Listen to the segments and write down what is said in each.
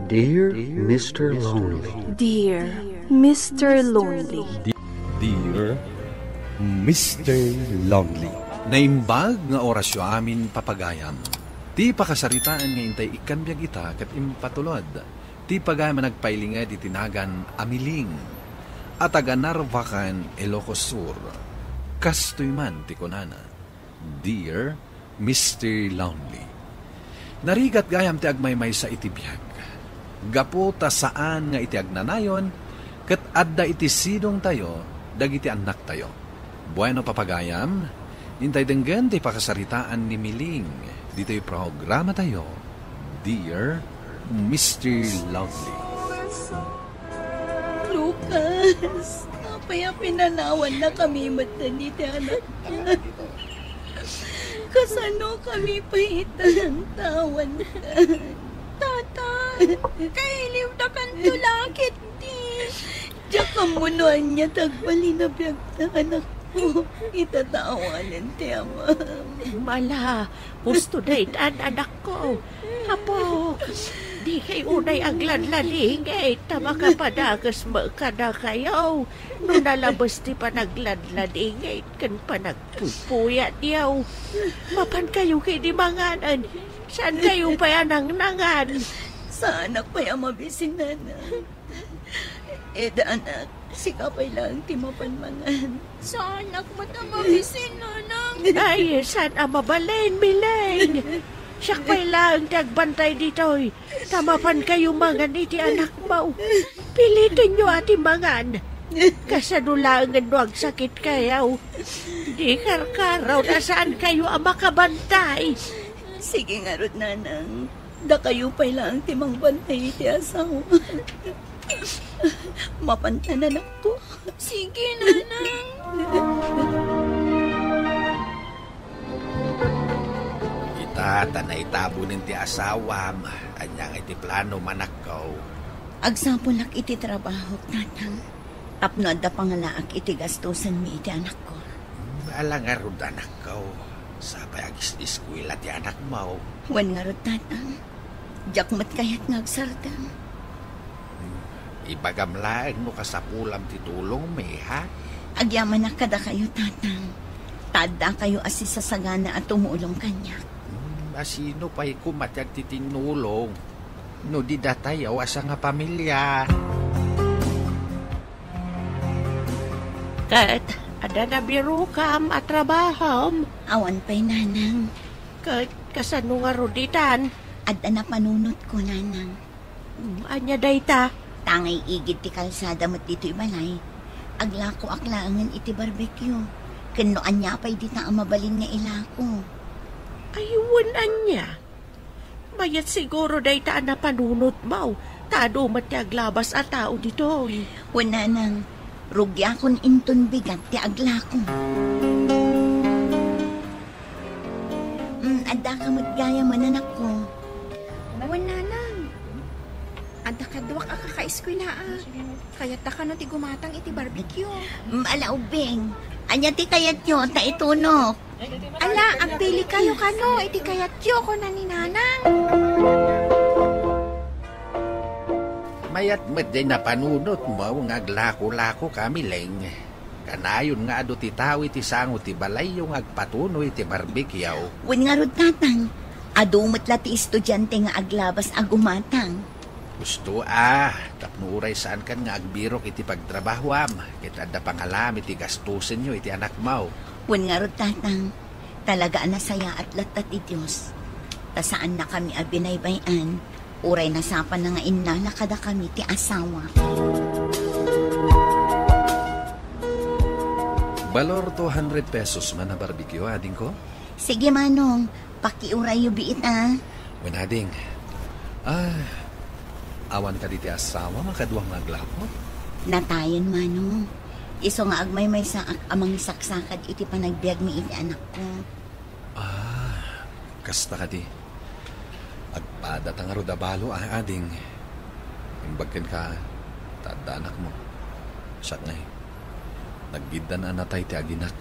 Dear Mr. Lonely. Dear Mr. Lonely. Dear Mr. Lonely. Naimbag nga orasyo amin papagayam. Ti pakasaritaan nga intay ikanbyag ita kat impatulod. Ti pagayam nagpailinga di tinagan amiling. At aganarvakan Ilocos Sur. Kastoy man ti kunana. Dear Mr. Lonely. Narigat gayam ti agmaymay sa itibiyag. Gapo ta saan nga iti agnanayon, kat adda iti sidong tayo, dagiti anak tayo. Bueno papagayam, intay denggan ti pakasaritaan ni Miling. Dito'y programa tayo, Dear Mr. Lonely. Lucas, apaya pinanawan na kami mata ni anak. Kasano kami pahitan tawan. Tata, kailiw na kantulakit di. Diyak kamunuan niya tagbali na biyag na anak ko. Itatawanan ti ama. Mala, gusto na itan anak ko. Apo, di kay unay agladlading eh. Tama ka pa dagas ka na kayo. Nung nalabas di pa nagladlading eh. Kan pa nagpupuya diyaw. Mapan kayo kay di manganan. Saan kayo pa yan ang nangan? Sa anak pa yung mabisin na na. Eda anak, sikapay lang ti mapanmangan. Sa anak mo ta mabisin na nang. Ay, saan ang mabalin, Miling? Siyak pa'y lang nagbantay dito. Tamapan kayo mangan iti anak mo. Pilitin nyo ati mangan. Kasanulangan mo ang sakit kayo. Di karkaraw na saan kayo ang makabantay. Sige nga rod nanang. Da kayo pa'y lang timang bantay iti asawa. Mapantanan ako. Sige nanang. Tanay tabunin ti asawam, anyang iti plano manakaw. Agsapulak iti trabaho, tatang. Tapno da pangalaak iti gastusan mi iti anak ko. Alang nga rod anak ko, sapay agis-iskwila ti anak mo. Wan nga rod, tatang. Jakmat kayat ngagsardam. Ibagamlaan mo kasapulam ti tulong mi, ha? Agyaman na kada kayo, tatang. Tada kayo asisasagana at tumulong kanya. Asino pa'y kumatyag ti tinulong? No di datayaw asa nga pamilya. Kat, ada na biro kam at trabahom. Awan pa'y nanang. Kat, kasano nga roditan? Ada na panunot ko, nanang. Anya dayta? Tangay igid ti kalsada mo't dito'y balay. Aglako aklangan iti barbecue. Kano anya pa'y di na amabalin nga ilako. Ayuan anya. Mayat siguro dayta na panunot mo. Tado matiaglabas at tao dito. Wala nang rugya kon inton bigat ti aglako. Ada ka matgaya mananak ko. Wala nang. Ada ka duwak akaka-eskwila Kaya ta ka no ti gumatang iti barbecue. Alaubing. Anya ti kayat nyo, ta itunok. Ala, agpili kayo kano, iti kayat yo ko na ni nanang. Mayat met din na panunot mo, nga aglako-lako kami leng. Kanayon nga ado ti tao iti sango ti balay yung agpatunoy ti barbecue. Wen nga rod, tatang. Ado matla ti estudyante nga aglabas agumatang. Gusto tapnuray saan kan nga agbirok iti pagtrabahoam. Kita da pangalam iti gastusin nyo iti anak mo. Wen nga rod, tatang. Talaga nasaya at latat ti Diyos. Tasaan na kami abinaybayan. Uray nasapan na nga inala kada kami ti asawa. Balor 200 pesos man na barbecue, ading ko? Sige, manong. Pakiuray yung biit, When ading. Awan ka diti asawa, makaduwang maglapot. Natayan, manong. Iso nga agmay-may sa amang saksakad iti panagbiag mi iti anak ko. Kasta ka di. Agpadat ang arudabalo, ading. Imbagkan ka, tada anak mo. Sat na Nagbidan na natay ti aginak.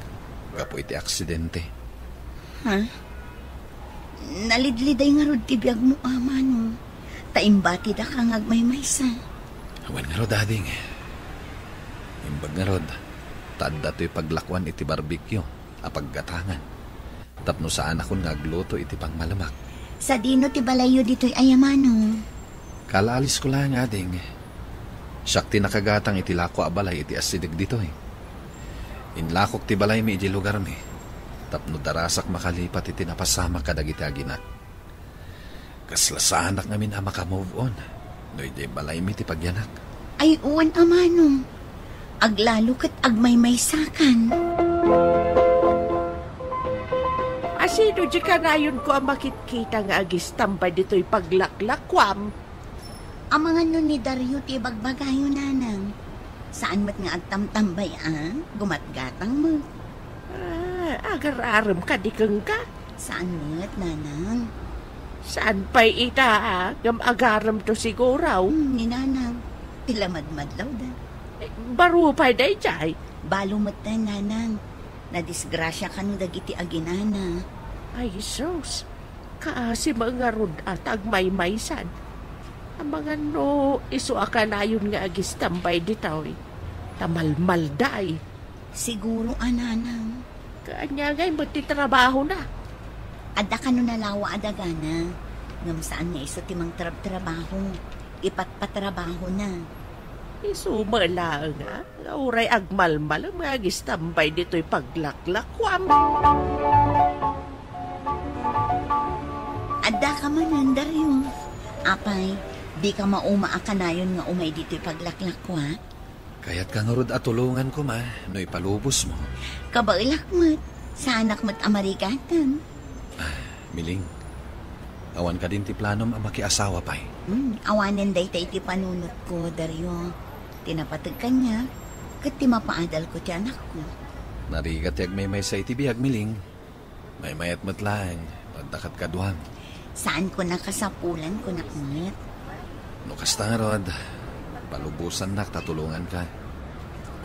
Gapo iti aksidente. Ha? Nalidliday nga rod ti biag mo, manong. Taimbati da kang agmaymaysa. Awan nga rod, ading. Imbag nga rod, tadda to'y paglakwan iti barbecue, apaggatangan. Tapno saan akong ngagluto iti pang malamak. Sa dino ti balayo dito'y ayamano. Kalaalis ko lang, ading. Siyak tinakagatang iti lako abalay iti asidig dito eh. Inlakok ti balay mi iti lugar mi. Tapno darasak makalipat iti napasama kadagiti aginak. Kaslasanak ngamin ang makamove on. No iti balay mi ti pagyanak. Ay uwan amano. Aglalo kat agmaymaysakan. Asino di ka nayon ko ang makitkita nga agis tambay dito'y paglaklakwam? Ang mga nun ni Dario ti bagbagayo nanang. Saan mat nga agtamtambay gumatgatang mo. Agar-aram ka di kang ka. Saan mat nanang? Saan pa'y ita gam agaram to siguraw? Ni nanang. Pilamadmadlaw da. Baro pa'y day jay. Balo mat na nanang. Nadisgrasya ka no dagiti aginana. Ay sus. Kaasi mga rod at agmaymaysan. Ang mga no, iso akanayon nga agis tambay ditaw. Tamalmalday. Siguro ananang. Kanya nga'y magtitrabaho na. Adda ka no nalawa adagana. Ngam saan nga iso timang trabaho. Ipatpatrabaho na. Iso mala nga. Uray agmalmal ang mga agis tambay dito'y paglaklakwam. Adda ka man Dario. Apay, di ka mauma-akanayon nga umay dito'y paglaklakwa. Kaya't kang rod at tulungan ko ma, no ipalubos mo. Kabailak mo't, sa anak mo't amarigatan. Miling, awan ka din ti planom ang makiasawa pa'y. Awanin day tayo ti panunot ko, Dario. Tinapatag ka niya, kat ti mapaadal ko ti anak ko. Narigat yag may sa iti biyag, Miling. May mayat matlang, pagdakat kaduhang. Saan ko nakasapulan ko nakmet? No kasta nga rod, palubusan nak, tatulungan ka.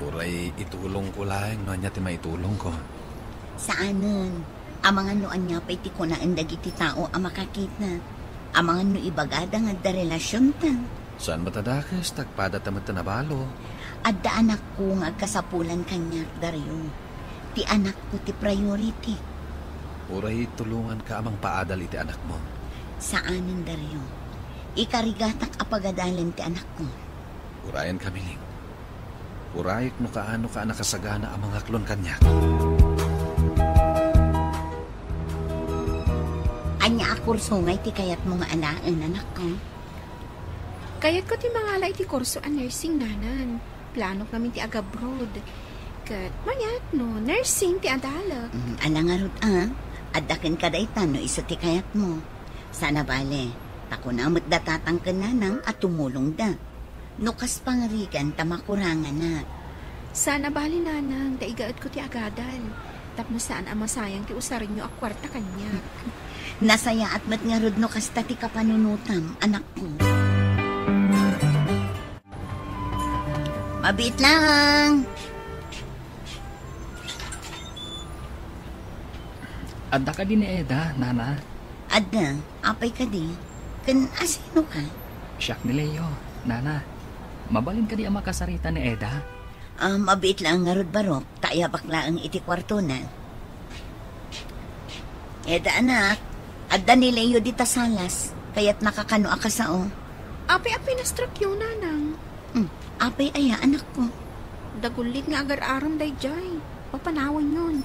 Uray, itulong ko lang, no niya ti maitulong ko. Saanan? Ang mga noan niya pa'y ti ko na ang dagiti tao ang makakita. Ang mga no ibagada nga da relasyon ta. Saan matadakas, tagpada tamat na balo? Adda anak ko nga kasapulan kanya, Dario. Ti anak ko ti priority. Uray, tulungan ka amang paadal iti anak mo. Saanan, Dario? Ikarigatak apagadalan ti anak ko. Urayan ka, Miling. Urayik no kaano ka nakasagana ang mga klon kanya. Anya akursungay ti kayat mga alaan, anak ko. Kayat ko ti mangalay ti kurso ang nursing nanan. Planok namin ti agabroad. Kat mayat no, nursing ti adala. Alangarot adakin ka daytan no iso ti kayat mo. Sana bale, tako na matdatatang ka nanang at tumulong da. Nukas pangarigan tamakurangan na. Sana bali nanang, daigaad ko ti agadal. Tapno saan ang masayang ti usarin nyo ak kwarta kanya. Nasaya at matngarod no kasta ti kapanunutam, anak ko. Mabit lang. Adda ka din ni Eda, nana. Adda, apay ka di. Kan asino ka? Siyak ni Leo, nana. Mabalin ka di ang makasarita ni Eda. Mabit lang nga rod barok. Kaya bakla ang iti kwarto na. Eda anak, adda ni Leo di tasalas. Kaya't nakakano akasao. Api-api na stroke yung nanang. Apay aya anak ko. Dagulit nga agar-aram day jay. Papanawan yun.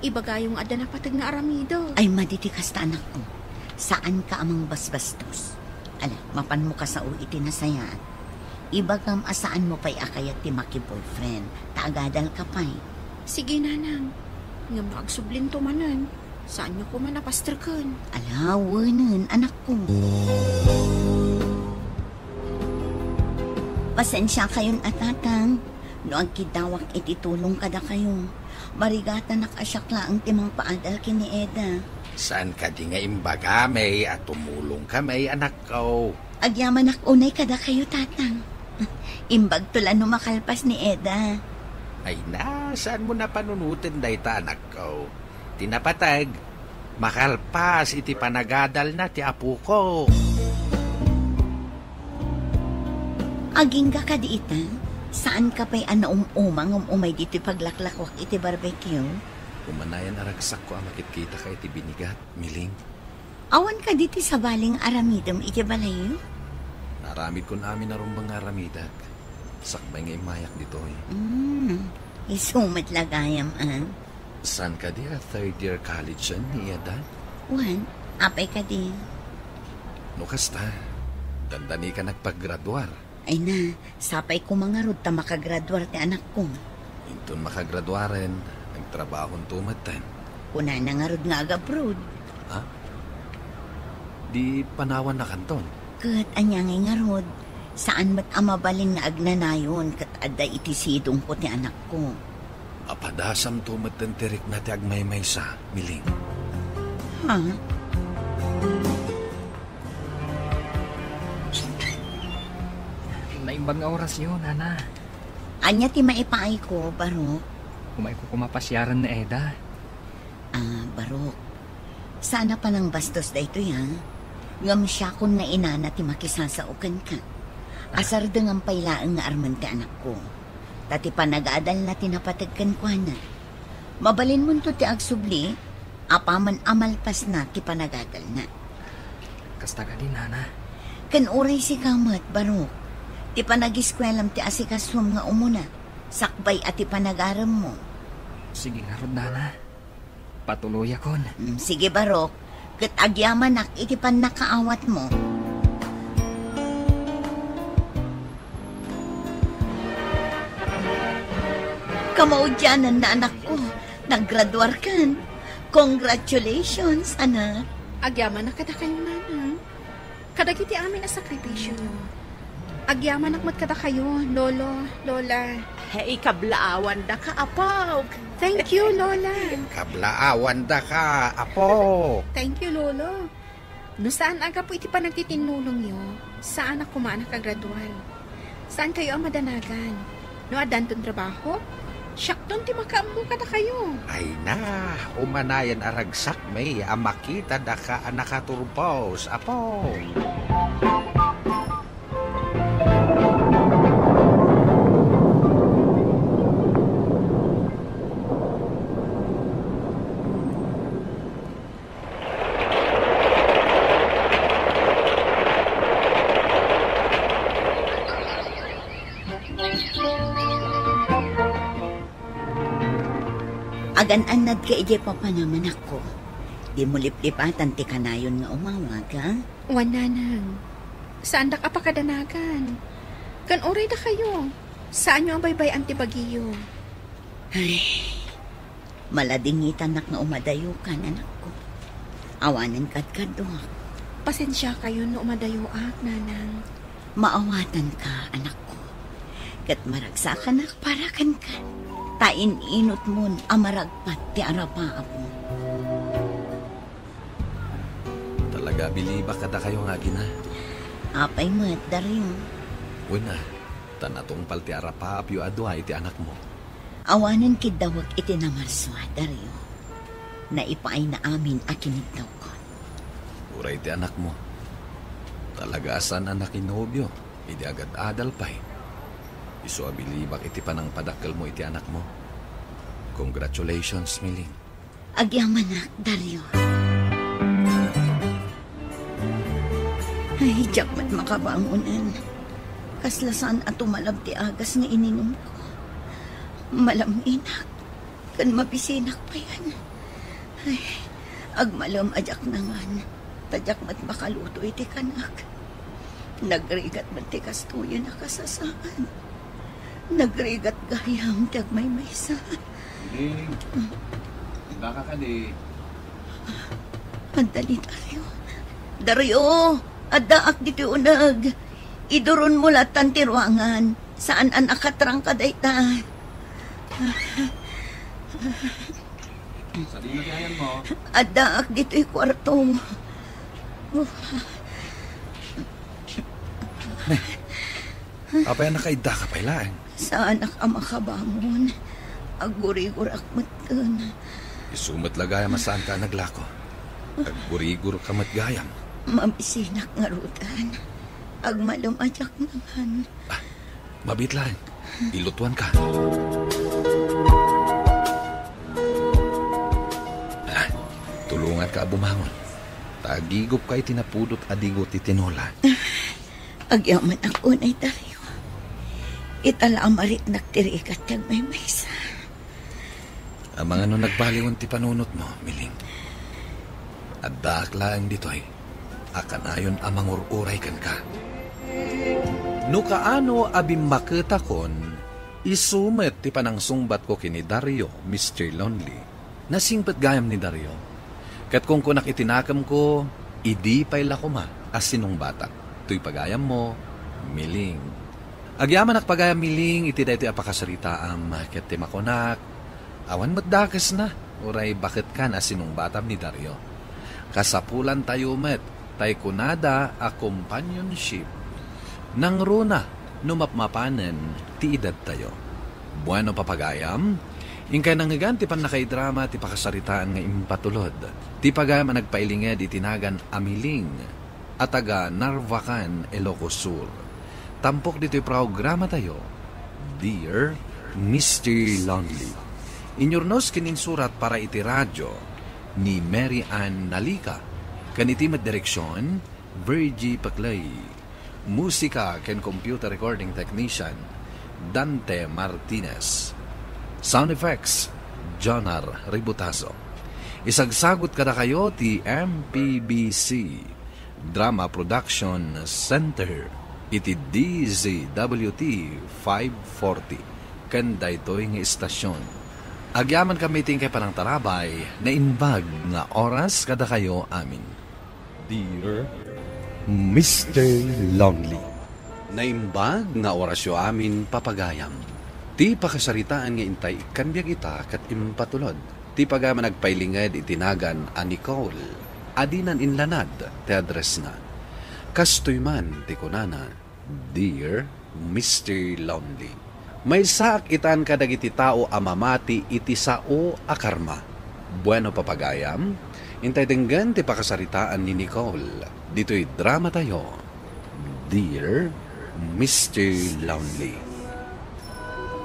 Ibaga yung ada na patag na aramido. Ay maditikas ta anak ko. Saan ka amang basbastos? Ala, mapan mo ka sa iti nasayaan. Ibagam asaan mo pa'y akayat ti maki-boyfriend. Taagadal ka pa'y. Sige nanang. Nga magsublin to manan. Saan nyo ko man napastrikan? Ala, wanan, anak ko. Pasensya kayon atatang. No ang kidawak ititulong kada kayo. Marigata nakasakla ang timang paadal kini Eda. Saan ka di nga imbaga may at tumulong ka may anak ko? Agyaman unay kada kayo tatang. Imbag tulan no makalpas ni Eda. Ay na, saan mo na panunutin day ta anak ko? Tinapatag, makalpas iti panagadal na ti apu ko. Aging ka diita? Saan ka pa'y umay dito paglaklakwak iti barbecue? Umanayan aragsak ko ang makikita ka iti binigat, miling. Awan ka dito sa baling aramidom iti balayo? Naramid ko namin narumbang aramidag. Sakbay nga imayak dito eh. Isumat lagayam San ka di third year college yan ni Adan? Wan, apay ka di. No kasta, dandani ka nagpaggraduar. Ay na, sapay ko mga rod ta makagraduar ti anak ko. Intun makagraduaren, ang trabahon tumatan. Kuna na nga rod nga agabrod. Ha? Di panawan na kanton. Kat anyangay nga rod, saan mat amabalin nga agnanayon kat ada iti sidong ko ti anak ko. Apadasam tumatan tirik na ti agmaymay sa, miling. Ha? Naimbang nga oras yun, Nana. Anya ti maipaay ko, Barok? Kumay ko kumapasyaran na Eda. Barok. Sana pa ng bastos da ito, ha? Ngam siya kung nainana ti makisasaukan ka. Asar dengan pailaang nga arman ti anak ko. Tati pa nag-aadal na tinapatagkan ko na. Mabalin mo to ti agsubli, apaman amalpas na ti panagadal na. Kasta ka din, Nana. Kan uray si kamat, Barok. Ti panag-iskwelam ti asikaswam nga umuna. Sakbay at ti panag-aram mo. Sige nga rod, Nana. Patuloy akon. Sige, Barok. Kat agyaman ak iti pan nakaawat mo. Kamaudyanan na anak ko. Naggraduar kan. Congratulations, anak. Agyaman na kada kayo, Nana. Kadagiti amin na sakripisyo nyo. Agyaman nakmat kada kayo, Lolo, Lola. Hey, kablaawan da ka, apaw. Thank you, Lola. Kablaawan da ka, apo. Thank you, Lolo. No saan aga po iti pa nagtitinulong nyo? Saan ako nakagradual? Saan kayo ang madanagan? No adan ton trabaho? Siyak ton ti makaamu kada kayo. Ay na, umanayan aragsak may amakita da ka nakaturpos, apo. Agan-anad ka ije pa naman ako. Di mo liplipatan ti kanayon nga umawag, ha? Wananang. Saan da ka pa kadanagan? Kan oray da kayo. Saan nyo ang baybay antibagiyo? Ay, maladingitan nga umadayo ka, anak ko. Awanan kadkadok. Pasensya kayo no umadayo Nanang. Maawatan ka, anak ko. Kat maragsakan ak parakan ka. Tain-inot mo amaragpat ti arapa mo. Talaga, biliba kada kayo nga gina. Apay mat, Dario. Una, tanatungpal ti arapap yu adwa iti anak mo. Awanan kidawag iti namarswa, Dario. Naipaay na amin akinigdaw ko. Uray ti anak mo. Talaga asan anak inobyo, idi agad adal pa'y. Iso abilibak iti panang padakkel mo iti anak mo. Congratulations, Miling. Agyaman na, Dario. Ay, jakmat makabangunan. Kaslasan at tumalab ti agas nga ininom ko. Malaminak. Kan mapisinak pa yan. Ay, agmalam ajak naman. Tadyak mat makaluto iti kanak. Nagrigat mat ti kastuyo na kasasaan. Nagrigat gayam tag may maysa. Miling, baka ka di. Andali, Dario. Dario, adaak dito unag. Iduron mo latan ti ruangan. Saan an akatrang ka dayta? Sa di natihayan mo. Adaak dito kwarto. Apa yan nakaida ka pailaan? Saan ak ang makabangon? Agurigur akmatan. Isumat lagayam saan ka naglako. Aggurigur ka matgayam. Mabisinak nga rutan. Agmalam ajak naman. Ah, Mabit lang. Ilutuan ka. Tulungan ka bumangon. Tagigop ka itinapudot adigot itinola. Agyaman ako na Dario. Itala amarit nagtirikat kag may maysa. Ang mga nagbaliwon ti panunot mo, Miling. At daaklaan dito'y akanayon ang mangururay kan ka. No kaano abim makita kon, isumet ti panangsungbat ko kini Dario, Mr. Lonely. Nasingpet gayam ni Dario. Kat kung kunak itinakam ko, idi pa'y lakuma as sinong bata. Tuy pagayam mo, Miling. Agyaman pagayam Miling, iti da ito apakasarita am ket ti makonak. Awan matdakas na, uray bakit kan as sinong batam ni Dario. Kasapulan tayo met, tay kunada a companionship. Nang runa, numapmapanen, ti edad tayo. Bueno papagayam, ingkay nangigan ti pan nakaidrama ti pakasaritaan nga impatulod. Ti pagayam ang nagpailinged itinagan Amiling, at taga Narvacan, Ilocos Sur. Tampok dito'y programa tayo, Dear Mr. Lonely. Inyornos kininsurat para iti radyo ni Mary Ann Nalika. Kanitimat direksyon, Virgie Paclay. Musika ken computer recording technician, Dante Martinez. Sound effects, Jonar Ributaso. Isagsagot kada kayo ti MPBC Drama Production Center. Iti DZWT 540. Kanda ito'y nga istasyon. Agyaman kami tingkay panang tarabay na inbag nga oras kada kayo amin. Dear Mr. Lonely. Naimbag nga orasyo amin papagayam. Ti pakasaritaan nga intay kanbiyag ita kat impatulod. Ti pagaman nagpailinged itinagan a Nicole. Adinan inlanad ti address na. Kastoy man ti kunana, Dear Mr. Lonely. May saak itan kadagiti tao amamati iti sao a karma. Bueno papagayam, intay denggan ti pakasaritaan ni Nicole. Dito'y drama tayo, Dear Mr. Lonely.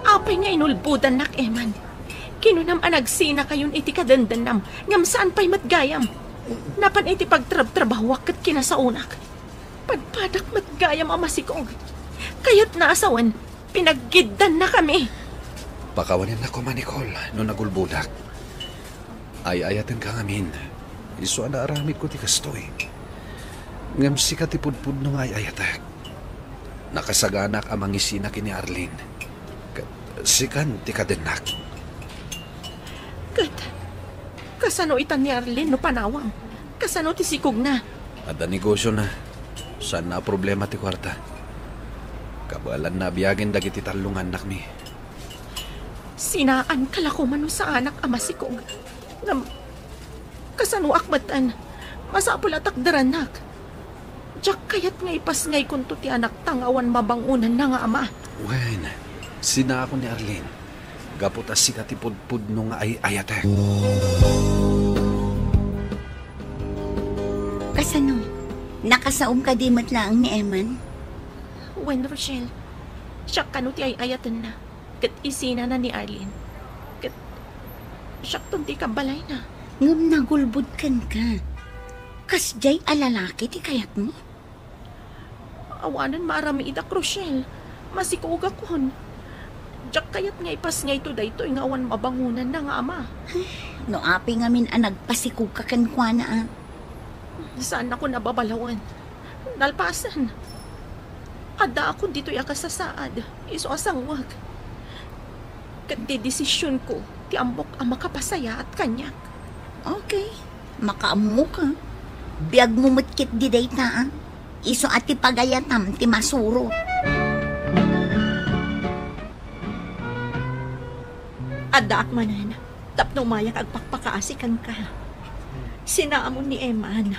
Apay nga inulbudan nak, Eman. Kinunam anagsina kayon iti kadandanam, ngam saan pa'y matgayam. Napan iti pagtrab-trabawak kat kinasaunak. Padpadak matgayam amasikog. Kaya't naasawan, pinaggidan na kami. Pakawanin na ko man, Nicole, no nagulbudak. Ay-ayatin ka ngamin. Iso na aramid ko ti kastoy. Ngam si katipudpud no ay-ayatak. Nakasaganak amang isinak ni Arlene. Sikan ti kadenak. Kasano itan ni Arlene no panawam? Kasano ti sikog na? Ada negosyo na. Saan na problema ti kwarta? Kabalan na biyagin dagiti talungan nak mi. Sinaan kalakuman sa anak amasikog. Kasano akmatan? Masapul at akdaranak. Diyak kayat nga ipasngay kunto ti anak tangawan mabangunan na nga ama. Wen, sina ako ni Arlene. Gapot as si katipudpud no nga ay-ayatek. Kasano? Nakasaom ka di matlaang ni Eman? Wen, Rochelle, siya kano ti ay-ayatan na. Kat isina na ni Arlene. Kat siya tunti ka balay na. Ngam nagulbud kan ka. Kasjay alalaki ti kayat mo? Awanan marami idak, Rochelle. Masikog akon. Diyak kayat nga ipas nga ito dayto nga awan mabangunan na nga ama. No api nga min nagpasikog ka kan kwa na. Saan ako nababalawan? Nalpasan. Ada ako dito akasasaad. Iso asang wag. Kati desisyon ko, ti ambok ang makapasaya at kanyak. Okay, makaamu ka. Biyag mo mutkit di dayta. Iso at ti pagayatam ti masuro. Ada akmanan, tapno mayak agpakpakaasikan ka. Sinaamon ni Eman,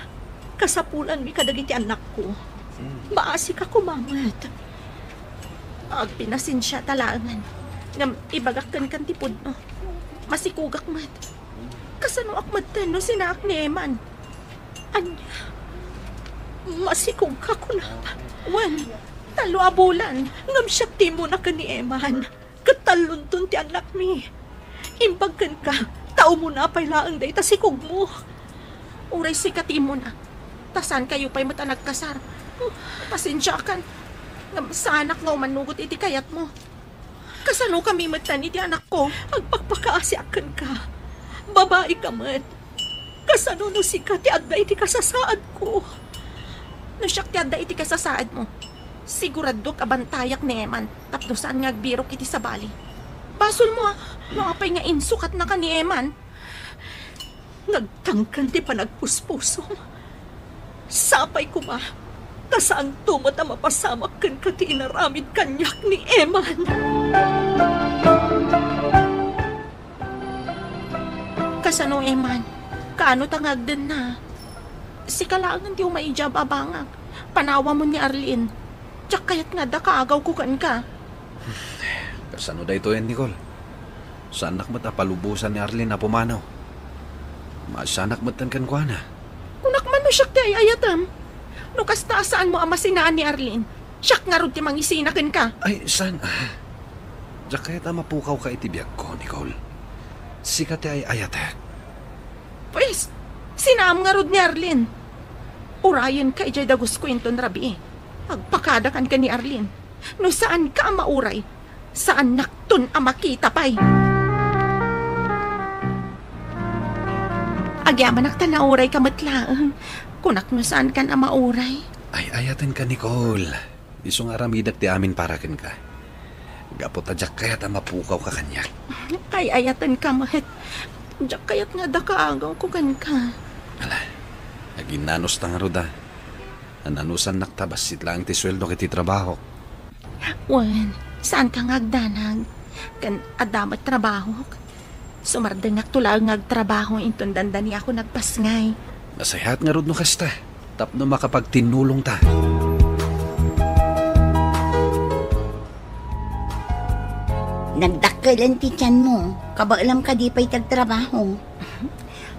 kasapulan mi kadagiti anak ko. Maasik ako mamat. Agpinasin siya talangan. Ngam ibagak kan tipod no. Masikugak mat. Kasano akmatan no sinaak ni Eman. Anya, masikugak ko na. Wan, Talo abulan, ngam siya ti mo na ka ni Eman. Katalon ton ti anak mi. Imbagkan ka, tao mo na pailaang day tasikog mo. Uray sikati mo na. Tasan kayo pa'y mata nagkasar. Pasensya kan. Ngam sa anak nga umanugot iti kayat mo. Kasano kami matan iti anak ko? Agpagpakaasyakan ka. Babae ka man. Kasano no sikat ti adda iti kasasaad ko. No siyak ti adda iti kasasaad mo. Sigurado kabantayak ni Eman. Tapno saan nga agbirok iti sabali. Basol mo Mapay nga insukat na ka ni Eman. Nagtangkan ti panagpuspusom. Sapay ko ma. Kasaan tumot ang mapasamak kan ka ti inaramid kanyak ni Eman. Kasano Eman? Kaano tangag din na? Si kalangan ti umaijab abangag. Panawa mo ni Arlene. Tsak kayat nga da kaagaw ko kan ka. Kasano da ito yan, Nicole? Sanak mat palubusan ni Arlene na pumanaw. Masanak matan kan kwa na. Kunak man no siyak ti ayatam. No kasta saan mo amasinaan ni Arlene. Siyak nga rin ti mangisinakin ka. Ay, san? Diyak kayat mapukaw ka itibiyag ko, Nicole. Sikat ay ayatek. Pues, sinaam nga rin ni Arlene. Urayan ka ijay dagos kwenton rabi. Agpakadakan ka ni Arlene. No saan ka mauray? Saan nakton ang makita pa'y? Agyaman naktanauray ka matlaang. Kunak no saan ka na mauray? Ay, ayaten ka, Nicole. Isong aramidak ti amin para ken ka. Gapot adyak kayat mapukaw ka kanyak. Ay, ayatan ka, mahit. Diyak kayat nga da kaagaw ko kan ka. Ala, aginanos tang ruda. Ananusan naktabas sitlang ti sweldo kiti trabaho. Wan, saan ka ngagdanag? Kan adamat trabaho. Sumardeng tulang ngagtrabaho inton dandani ako nagpasngay. Nasayahat nga rod no kasta. Tapno makapagtinulong ta. Nagdakkelan ti tiyan mo. Kabaalam ka di pa'y tagtrabaho.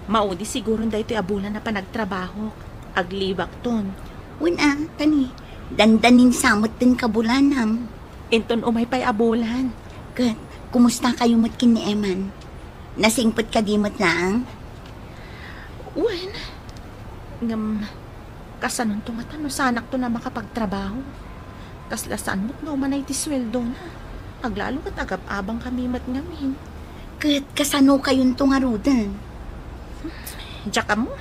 Maudi siguro da ito'y abulan na pa nagtrabaho. Aglibak ton. Una, tani. Dandanin samot din kabulanam. Inton umay pa'y abulan. Kat, kumusta kayo matkin ni Eman? Nasingpot ka di mat laang? Wen, ngam, kasanon tumatano sa anak to na makapagtrabaho. Kaslasan mo't nga umanay ti sweldo na. Aglalo kat agap-abang kami mat ngamin. Kat, kasano kayong tungarudan? Diyak mo,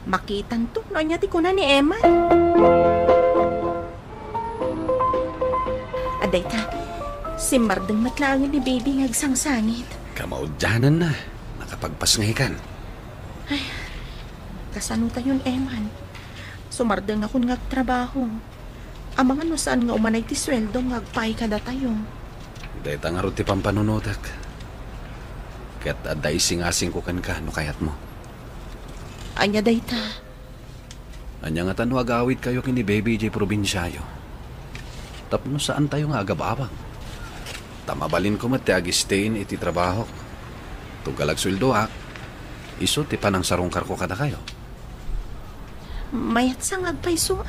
makitan to, no niya ti ko na ni Eman. Aday ta, si Mardeng matlangin ni baby ngagsangsangit. Kamaudyanan na, nakapagpasngay kan. Ay, kasano tayon Eman? Sumardeng akong ngagtrabaho. Amang ano saan nga umanay ti sweldo ngagpay kada tayo. Dahil nga rin ti pampanunotak. Kat aday singasing ko kan ka, no kayat mo. Anya day ta. Anya nga tanong agawid kayo kini baby jay probinsyayo. Tapno saan tayo nga agababang. Tamabalin ko mat ti agistein iti trabaho. Tugalag sweldo iso ti panang sarungkar ko kada kayo. Mayat sang agpayso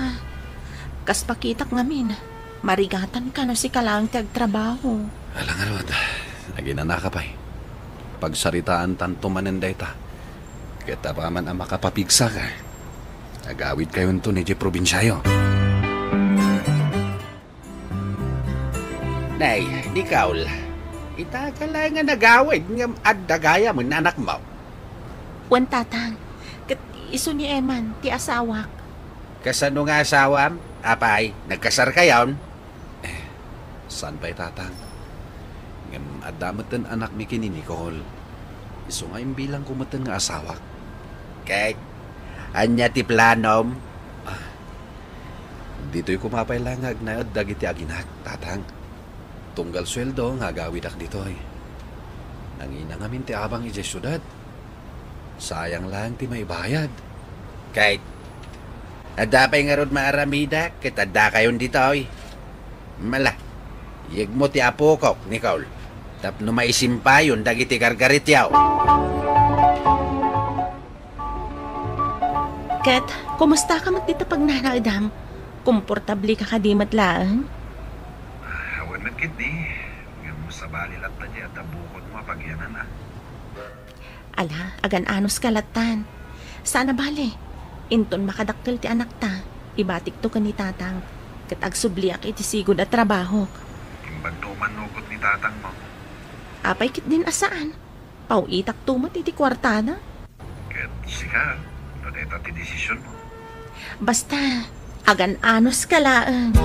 Kas pakitak ngamin. Marigatan ka no si kalang tagtrabaho. Alang arod, naginanaka pa'y. Pagsaritaan tanto manenday ta. Kita pa man ang makapapigsa ka. Agawid kayo nito ni Jay Provinciayo. Nay, di kaul. Itakala nga nagawid nga addagaya mo na anak mo. Wan tatang, kat iso ni Eman, ti asawak. Kasano nga asawam? Apay, nagkasar kayon? Saan pa'y tatang? Ngam adamatan anak mi kini Nicole. Iso nga imbilang kumatan nga asawak. Kay, anya ti planom? Dito'y kumapay lang na dagiti aginak, tatang. Tunggal sweldo nga gawid ak dito'y. Nangina ngamin ti abang ije syudad. Sayang lang ti may bayad. Kay, adapay nga rod maaramida, kitada kayon dito'y. Mala, yeg mo ti apo ko, Nicole. Tapno maisimpayon dagiti gargarit yaw. Kat, kumusta ka magtita pag nanaadam? Komportable ka kadimat lang? Hawan man kit ni. Nga mo sa balilat na niya at bukod mo pagyanan na. Ala, agan anos kalatan. Sana bale. Inton makadakkel ti anak ta. Ibatik to ka ni tatang. Kat agsubliak iti sigod at trabaho. Kimbag numan nugot ni tatang mo. Apay kit din asaan. Pauitak tumat iti kwartada. Kat sika, nadeta ti desisyon mo. Basta, agan anos kalaan.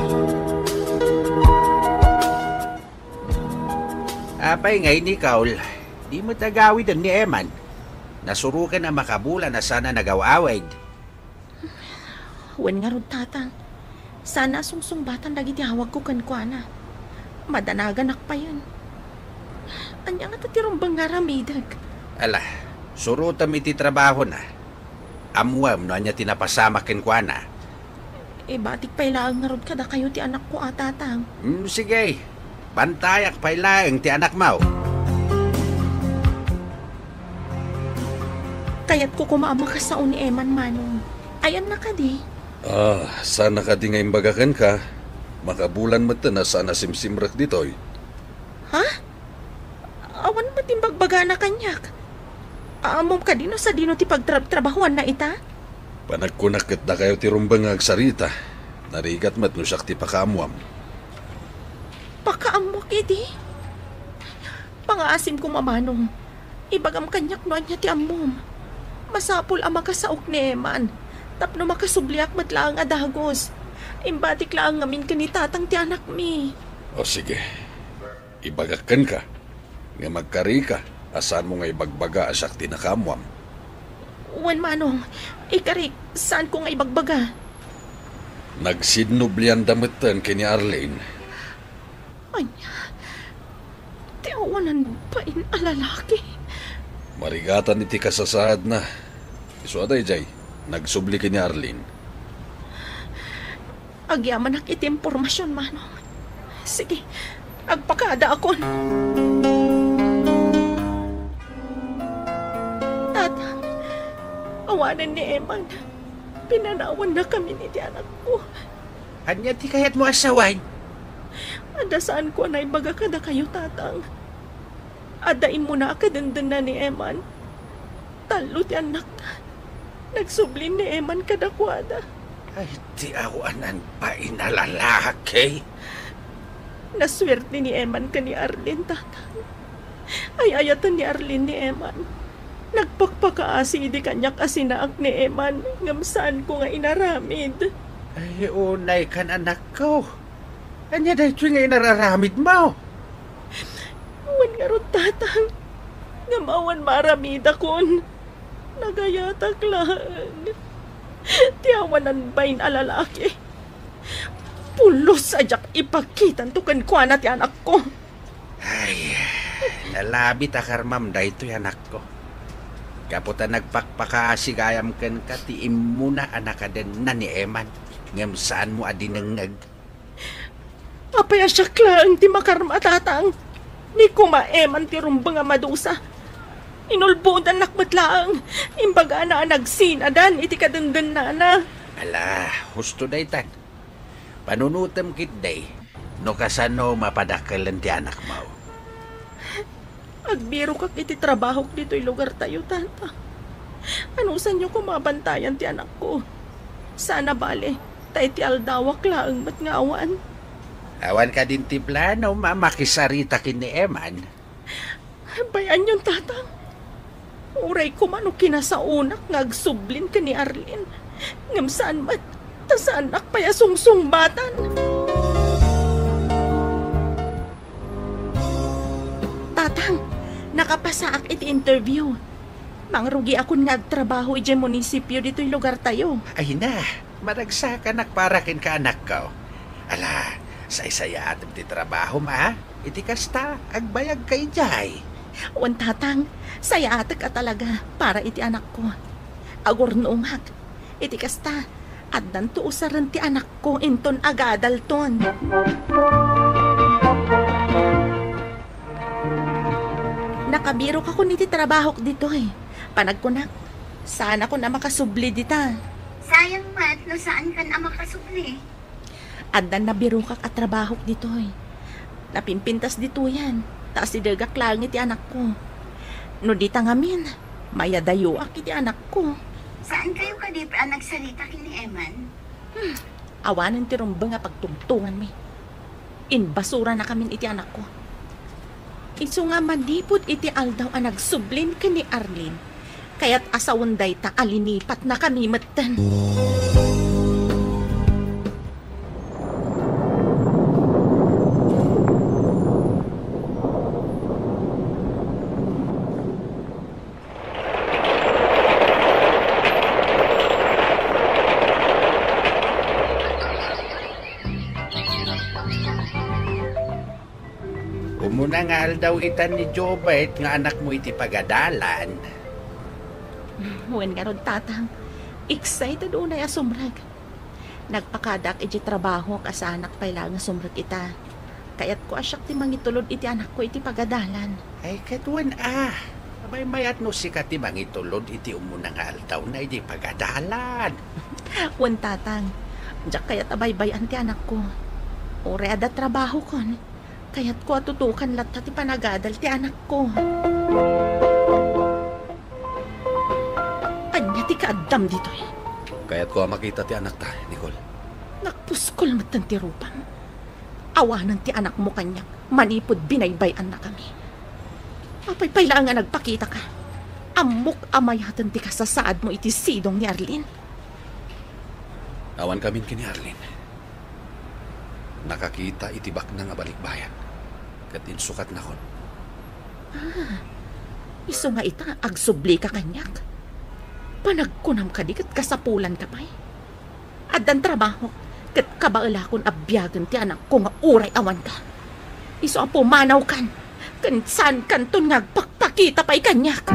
Apay ngay ni Kaul, di mo tagawid ang ni Eman. Nasurukan na makabula na sana nagaw-awid. Wen nga rod tatang. Sana sungsungbatan dagiti hawag ko kankwana. Madanagan pa yan. Anya nga tatirumbang nga ramidag. Ala, surutam iti trabaho na. Amuam no anya tinapasama kenkwana. Batik pailaang nga rod kada kayo ti anak ko tatang. Sige, bantayak pailaang ti anak mo. Kaya't ko kumaama ka sa ni Eman Manong. Ayan na ka di. Sana ka di nga imbagakan ka. Makabulan mo na sana simsimrak ditoy. Ha? Awan mo timbagbaga na kanyak. Aamom ka dino sa dino ti pagtrabahuan na ita? Panagkunakit na kayo ti rumbang agsarita. Narigat mat no siyak ti pakamuam. Pakaamok iti? Pangaasim ko mamanong. Ibagam kanyak no anya ti amom. Masapul ang makasaok ni Eman. Tapno makasubliak matlaang adagos. Imbatik laang ngamin ka ni tatang ti anak mi. O sige, ibagakan ka. Nga magkari ka, asan mo nga ibagbaga asak tinakamuam. Wan manong, ikarik, saan ko nga ibagbaga? Nagsidnublian damitan kini Arlene. Anya, tiawanan pa in alalaki. Marigatan iti kasasaad na. Isuaday jay, nagsubli kini Arlene. Agyaman ak iti impormasyon manong. Sige, agpakada akon. Tatang, awanan ni Eman. Pinanawan na kami ni ti anak ko. Anya ti kayat mo asaway? Adasaan ko na ibaga kada kayo, tatang. Adain mo na akadandan na ni Eman. Talo ti anak na. Nagsublin ni Eman kadakwada. Ay, ti awanan pa inalalaki. Naswerte ni Eman ka ni Arlene, tatang. Ay ayatan ni Arlene ni Eman. Nagpakpakaasi di kanyak asinaak ni Eman. Ngamsaan ko nga inaramid. Ay, unay kan anak ko. Anya dahil nga inararamid mo. Wan nga ron, tatang. Ngamawan maramid akon. Nagayatak lang. Tiyawanan ba'y alalaki? Pulos ajak ipagkitan to kankwana ti anak ko. Ay, nalabit akarmam da ito anak ko. Kaputa nagpakpakasigayam ken ka ti imuna anak ka din na ni Eman. Ngam saan mo adinangag? Apay asyak lang ti makarma, tatang. Ni kuma Eman ti rumbang madusa. Inulbudan nakmatlaang. Imbaga na nagsinadan iti kadandan na. Ala, husto day tan. Panunutam kit day. No kasano mapadakalan ti anak mo. Agbiro kak iti trabaho dito'y lugar tayo, tata. Anusan niyo kumabantayan ti anak ko? Sana bale, tayo ti aldawak laang mat nga awan. Awan ka din ti plano, mamakisarita kin ni Eman. Bayan yun, tatang. Uray ko man o kinasaunak ngagsublin ka ni Arlene. Ngam saan mat, tasaanak payasungsungbatan. Tatang, nakapasaak iti interview. Mangrugi akong nagtrabaho iti munisipyo dito'y lugar tayo. Ay na, maragsakan nakparakin ka anak ko. Ala, say-saya atam ti trabaho ma, iti kasta, agbayag kay jay. Wan, tatang, saya atak ka talaga para iti anak ko. Agor noong iti kasta, at danto usaran ti anak ko inton agadalton. Nakabiro ka ko niti trabaho dito eh. Panagkunak, sana ko na makasubli dita. Sayang mat, no saan ka na makasubli? Andan na biro kak at trabaho dito eh. Napimpintas dito yan. Taas si dagak langit ti anak ko. No di tangamin, mayadayo ak iti anak ko. Saan kayo kadipa nagsalita kini Eman? Awanan ti rumba nga pagtungtungan mi. Inbasura na kamin iti anak ko. Isu nga mandipod iti aldaw ang nagsublin kini Arlene. Kaya't asawanday ta alinipat na kami matan. Umuna nga aldaw itan ni Jobert nga anak mo iti pagadalan. Huwag nga ron tatang. Excited unay asumrag. Nagpakadak iti trabaho kasanak pala nga sumrag ita. Kaya't ko asyak ti mangitulod iti anak ko iti pagadalan. Ay katuan Abay mayat no si kati mangitulod iti umuna nga aldaw na iti pagadalan. Huwag tatang. Diyak kaya't abay-bayan ti anak ko. Ore ada trabaho kon. Kaya't ko atutukan lahat ti panagadal ti anak ko. Anya ti kaadam dito eh. Kaya't ko makita ti anak ta, Nicole. Nagpuskol matan ti rupang. Awanan ti anak mo kanyak. Manipod binaybayan na kami. Apay-payla nga nagpakita ka. Amok amayatan ti kasasaad mo iti sidong ni Arlene. Awan kamin kini Arlene. Nakakita itibak na nga balikbayan. Kat insukat na kon. Iso nga ita, agsubli ka kanyak. Panagkunam ka di kat kasapulan ka pa'y. Adan trabaho, kat kabaala kon abyagan ti anak ko nga uray awan ka. Iso ang pumanaw kan, kansan kanton nga agpakpakita pa'y kanyak.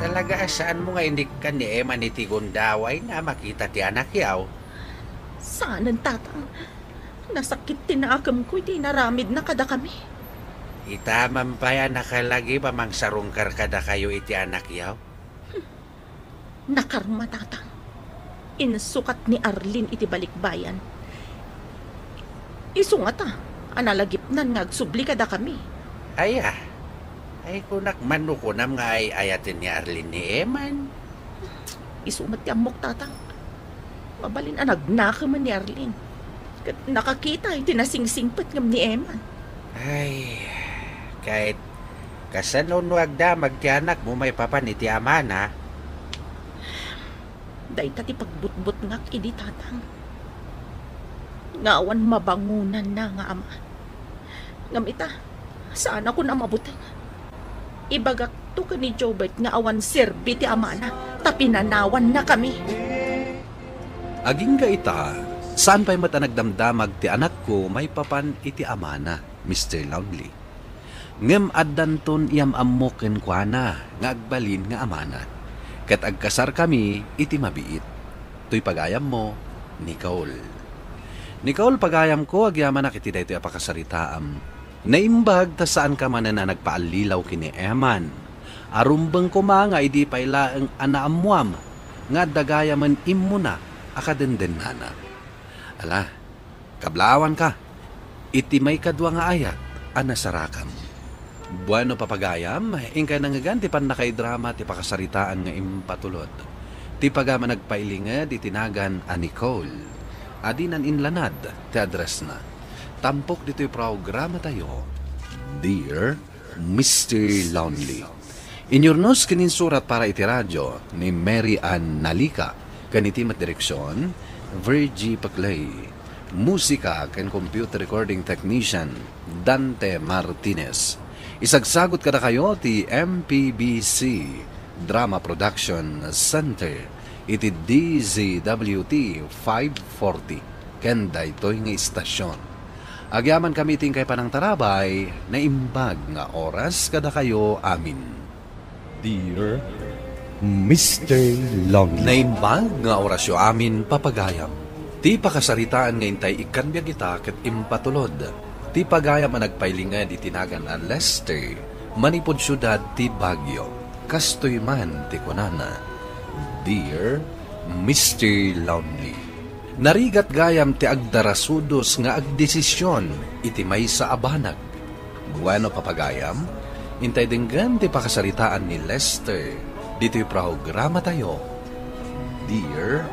Talaga saan mo nga hindi ka ni Emma ni Tigundaway na makita ti anak yaw? Saanan tatang? Nasakit tinakam ko, iti naramid na kada kami. Itaman pa yan nakalagi pa mang sarungkar kada kayo iti anak yaw? Nakarma tatang. Insukat ni Arlene iti balikbayan. Isungat analagipnan nga agsubli kada kami. Ay kunak manukunam nga ay ayatin ni Arlene ni Eman. Isumat ti amok tatang. Mabalin nagnakaman ni Arlene. Kat nakakita iti nasingsingpat ngam ni Eman. Ay, kahit kasanunwag da magtianak mo may papan iti amana. Day tati pagbutbut ngak idi tatang. Ngawan mabangunan na nga ama. Ngam ita, saan ako na mabutang. Ibagak to ka ni Jobert nga awan serbi ti amana. Tapinanawan na kami. Aging ka ita, saan pa'y mata nagdamdamag ti anak ko may papan iti amana, Mr. Lonely. Ngem addanton iyam ammoken kwa na, nga agbalin nga amana. Kat agkasar kami, iti mabiit. To'y pagayam mo, Nicole. Nicole, pagayam ko, agyaman na kiti dayto apakasaritaam. Naimbag ta saan ka man na nagpaalilaw kini Eman. Arumbang ko nga idi payla ang anaamuam, nga dagayaman imuna, akadenden nana. Ala, kablawan ka. Iti may kadwa nga ayat, anasarakam. Bueno papagayam, ingkay nangagan ti pan nakaidrama ti pakasaritaan nga impatulod. Ti pagama nagpailingad itinagan a Nicole. Adinan inlanad ti address na. Tampok dito'y programa tayo, Dear Mr. Lonely. Inyornos kininsurat para iti radyo ni Mary Ann Nalika. Kanitimat direksyon, Virgie Paclay. Musika ken computer recording technician, Dante Martinez. Isagsagot kada kayo ti MPBC Drama Production Center iti DZWT 540 ken daytoy nga istasyon. Agyaman kami ting kay panang tarabay na imbag nga oras kada kayo amin. Dear Mr. Lonely. Naimbag nga orasyo amin papagayam. Ti pakasaritaan nga intay ikanbyag kita ket impatulod. Ti pagayam ang nagpailingad itinagan a Lester, manipod syudad ti Baguio. Kastoy man ti kunana. Dear Mr. Lonely. Narigat gayam ti agdarasudos nga agdesisyon iti may sa abanag. Bueno papagayam, intay dinggan ti pakasaritaan ni Lester. Dito'y programa tayo, Dear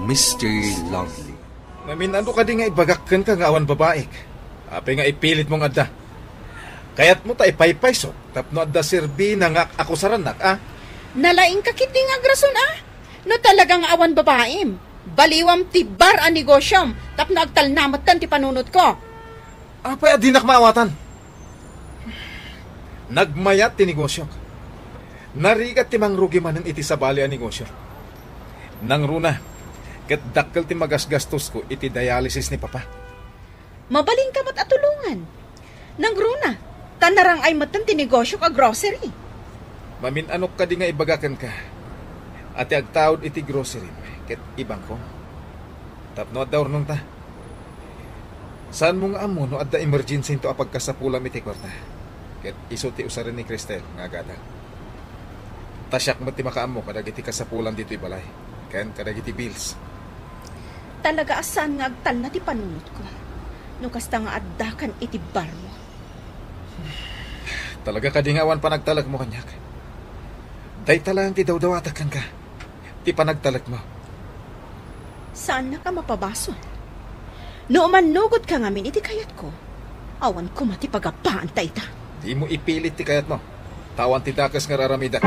Mr. Lonely. Maminano ka di nga ibagakkan ka nga awan babaik. Ape nga ipilit mong adda. Kaya't mo ta ipaypayso, tapno adda sirbi na nga ako saranak, Nalaing ka kiti nga grason, No talagang awan babaim. Baliwam ti bar a negosyom, tapno agtalnamat kan ti panunot ko. Apay adinak maawatan. Nagmayat ti negosyo. Narigat ti mangrugi manen iti sabali a negosyo. Nang runa, ket dakkel ti magasgastos ko iti dialysis ni papa. Mabaling ka mat atulungan. Nang runa, tanarang ay matan ti negosyo ka grocery. Maminanok ka di nga ibagakan ka. Ati agtaod iti grocery, ket ibang ko. Tapno adda nung ta. Saan mo nga amo no adda emergency to apagkasapulam iti kwarta. Ket iso ti usarin ni Cristel nga agada. Tasyak mo ti makaamo kadag iti kasapulam dito ibalay. Ken kadag iti bills. Talaga asan nga agtal na ti panunot ko. No kasta nga adda kan iti bar mo. Talaga kadingawan pa nagtalag mo kanyak. Day talang ti dawdawatakan ka. Ti panagtalag mo. Saan na ka mapabason? No manugod ka ngamin iti kayat ko. Awan ko mati pagapaan ta ita. Di mo ipilit ti kayat mo. Tawan ti dakas nga raramida.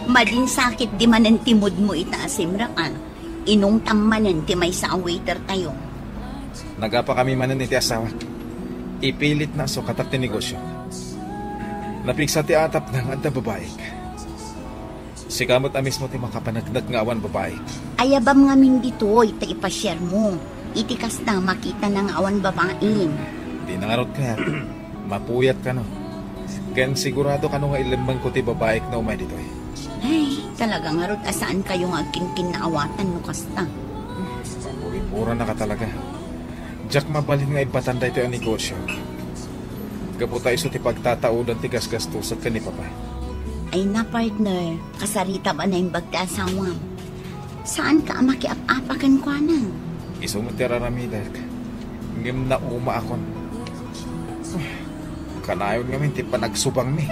Madin sakit di manan timod mo itaasim raan. Inong tammanan ti may sa waiter tayo. Nagapa kami manan iti asawa. Ipilit na so katak ti negosyo. Napiksa ti atap ng adda babaik. Sikamot amis mo ti makapanagdag nga awan babaik. Ayabam ngamin dito, ita ipashare mo. Itikas na makita ng awan babaeng. Di nangarot ka. Mapuyat ka no. Ken sigurado ka no nga ilembang ko ti babaik na umay dito. Ay, talagang harot asaan kayong agkinkin na awatan no kasta. Pura na ka talaga. Jack mabalin nga ibatanda ito ang negosyo. Kaputa iso ti pagtataudan ti gasgastusat ka ni papa. Ay na partner, kasarita ba na yung bagtasawam? Saan ka makiap-apakan ko na? Iso mo ti raramidak. Ngim na uma akon. Kanayon nga min ti panagsubang mi.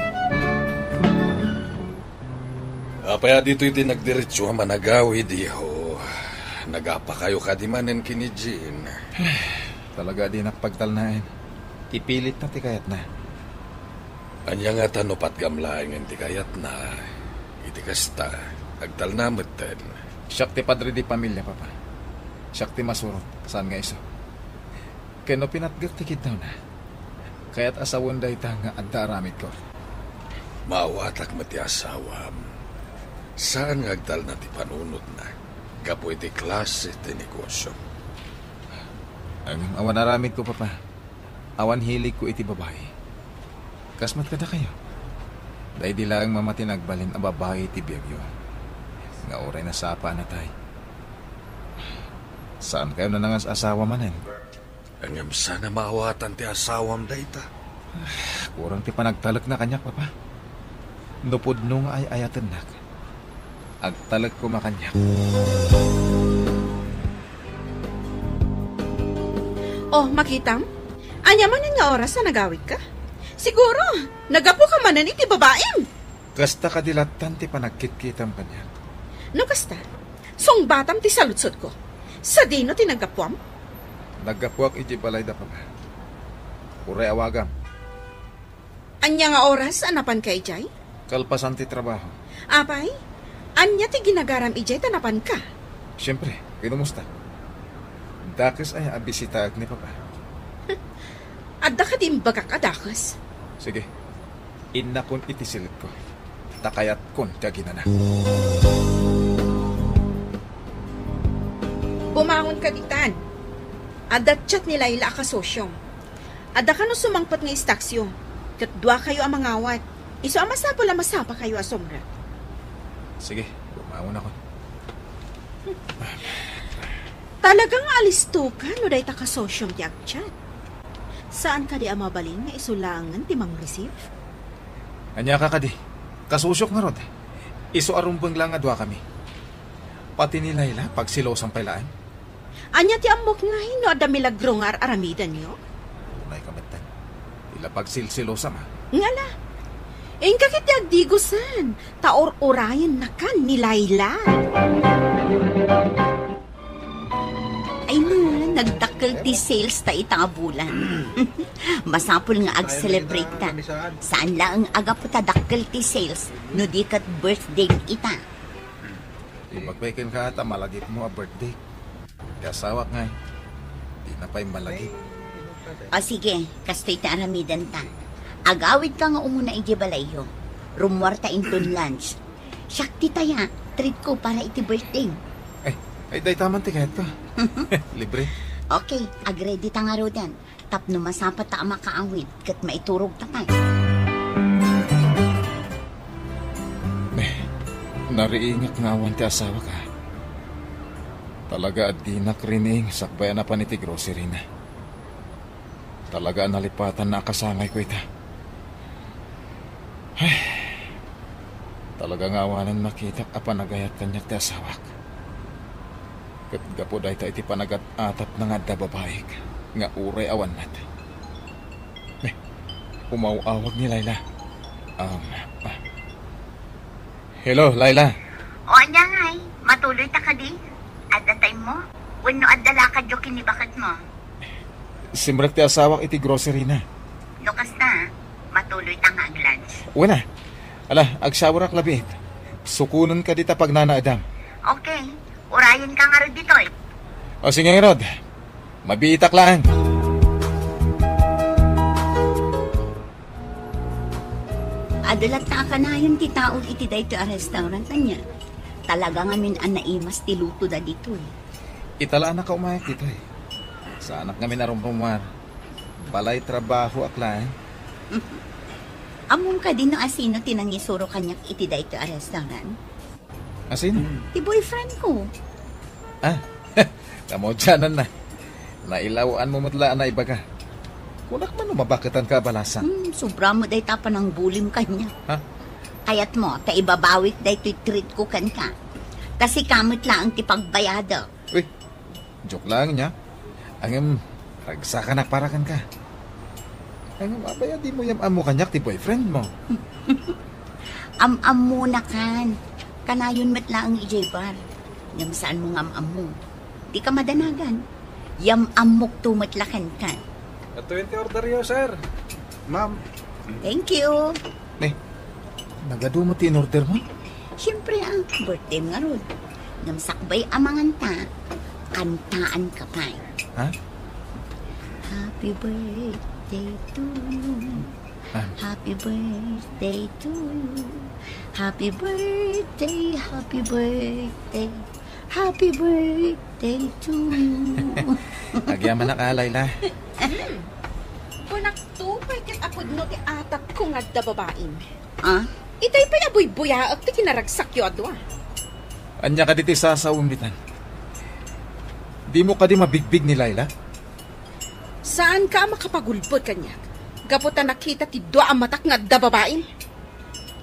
Apaya dito iti nagdiretso managawi diho. Nagapa kayo kadimanen kini Jean. Talaga di nakpagtalnain. Ipilit na ti kayat na. Anya nga tanupat gamlaing ti kayat na. Iti kasta, agtal namit ten. Siyak ti padre di pamilya, papa. Siyak ti masurot. Saan nga iso? Kano pinatgat ti kid daw na. Kaya't asawon day ta nga adda aramid ko. Mawatak mati asawam. Saan nga agtal na ti panunot na? Kapo iti klase ti negosyo. Ang awan aramid ko, papa. Awan hilig ko iti babae. Kasmat kada kayo. Dahil di lang mamati nagbalin ang babae iti biyagyo. Nga oray na sapa na tay. Saan kayo na nangas asawa manen? Ang sana maawatan ti asawam dayta. Kurang ti panagtalag na kanyak, papa. Nupod nung ay ayatan nak. Agtalag ko makanyak. Oh, makitam? Anya man nga oras na nagawid ka? Siguro, nagapo ka manan iti babaeng. Kasta kadilatan ti panagkit-kitam kanyak. No kasta, song batam ti salutsod ko. Sa dino ti nagapuam? Nagapuak iti balay da, papa. Uray awagam. Anya nga oras anapan ka ijay? Kalpasan ti trabaho. Apay, anya ti ginagaram ijay tanapan ka? Siyempre, kinumusta? Dakis ay abisitaag ni papa. Adda ka din bagak adakas. Sige, inakon itisilit ko. Takayat kon kagina na. Bumangon ka ditan. Adda chat ni Layla ka sosyong. Adda ka no sumangpat nga istaksyo. Katdwa kayo ang mangawat. Iso ang masapa kayo asombra. Sige, bumangon ako. Talagang alisto ka no day ta ka sosyong ti agchat. Saan ka di amabalin nga isulangan ti mang receive? Anya ka kadi. Kasusyok nga rod. Iso arumbang lang nga dwa kami. Pati ni Layla pag silosang pailaan. Anya ti amok nga no ada milagro nga aramidan nyo? Unay kamatan. Ila pag silsilosa ma. Ngala. Kakit ti agdigusan. Taor-orayan na kan ni Layla. Ay na, nagdakkel ti sales ta itang bulan. Masapul nga ag-celebrate ta. Saan lang ang aga po ta dakkel ti sales no di kat birthday ita. Di magpaikin ka ata malagip mo a birthday. Kaya sawak nga eh. Di na pa'y malagip. O sige, kastoy ta aramidan ta. Agawid ka nga umuna ijibalayo. Rumwarta inton lunch. Shakti taya, treat ko para iti birthday. Ay, day taman tiket ka. Libre. Okay, agredi ta nga rodan. Tapno masapat ta makaawid kat maiturog ta pa. Nariingak nga awan ti asawa ka. Talaga at di nakrining sakbayan na pa ni ti grocery na. Talaga nalipatan na kasangay ko ita. Ay, talaga nga awanan makita apanagayat kanyak ti asawak. Kat gapo dahi ta iti panagat-atap na nga da babaik nga uray awan nat. Umawawag ni Layla. Hello, Layla. O anya ngay, matuloy ta ka di. Adda time mo. Wano adda lakad yo kinibakat mo. Simrek ti asawak iti grocery na. Lukas na, matuloy ta nga ag-lunch. Wala. Ala, agsyawarak labit. Sukunan ka dita pag nanaadam. Okay, urayan ka nga rin dito eh. O sige nga Rod, mabitak lang. Adalat ta ka na yung titaog iti dito a restaurant niya. Talaga nga min an naimas ti luto da dito eh. Italaan na ka umayag dito eh. Sa anak nga minarumrumar. Balay trabaho akla eh. Among ka din no asino tinangisuro kanyak iti dito a restaurant. Asino? Ti boyfriend ko. Kamo dyanan na. Nailawaan mo matlaan na iba ka. Kunak man umabakatan ka balasan. Sobra mo day tapa ng bulim kanya. Ha? Kayat mo, ta ibabawik day to'y treat ko kan ka. Kasi kamot lang ang tipagbayada. Uy, joke lang niya. Angam, ragsa ka na para kan ka. Angam, abaya di mo yam amo kanyak ti boyfriend mo. Am-am muna kan. Kanayon matla ang ijaybar. Yam saan mo ngam-am mo. Di ka madanagan. Yam-amok tumatlakan ka. 20 order yo, sir. Ma'am. Thank you. Nagado mo ti in-order mo? Siyempre ang birthday nga ron. Namsakbay amangan ta. Kantaan ka pa. Ha? Happy birthday to you. Happy birthday to you. Happy birthday, happy birthday. Happy birthday to you. Agyaman na ka, Layla. Kunak to, pwede apod no ti atap ko nga da babain. Itay pa yaboy-buyaak ti kinaragsak yo adwa. Anya ka diti sasawumbitan. Di mo ka di mabigbig ni Layla? Saan ka makapagulpod kanyak? Gaputa nakita ti doa ang matak nga da babain.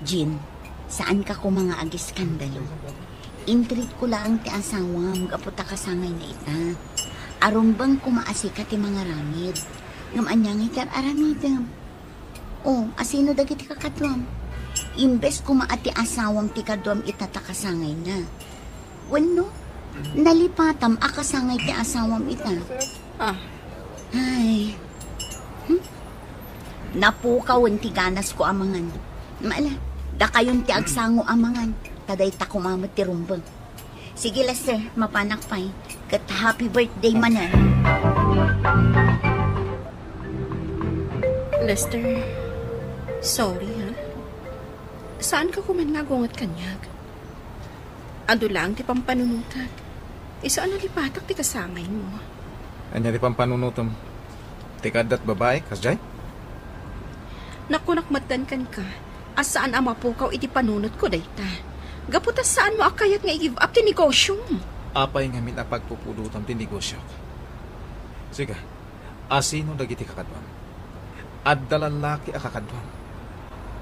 Jean, saan ka ko mga agis skandalo? Intreat ko lang ti asawam, gaputa kasangay na ita. Arumbang kumaasi ka ti mga ramid. Ngam anyang itar aramidam. Asino dagiti kakadwam. Imbes kumaati asawam ti kadwam itatakasangay na. Wano, nalipatam akasangay ti asawam ita. Ay. Napukawan ti ganas ko amangan. Maala, da kayon ti agsango amangan. Taday ta kumamot ti rumbang. Sige Lester, mapanak pa'y. Kat happy birthday manan. Lester, sorry ha. Saan ka kuman nga gungat kanyag? Ado lang ti pampanunutak. Isaan nalipatak ti kasangay mo. Anya di pampanunutom. Tikadat babae, kasjay? Nakunak matdankan ka. Asaan ang mapukaw iti panunot ko dayta. Gaputas saan mo akayat nga i-give up ti negosyo? Apay nga min apagpupudutam ti negosyo. Sige, asino dagiti kakadwam? Adda lalaki a kakadwam.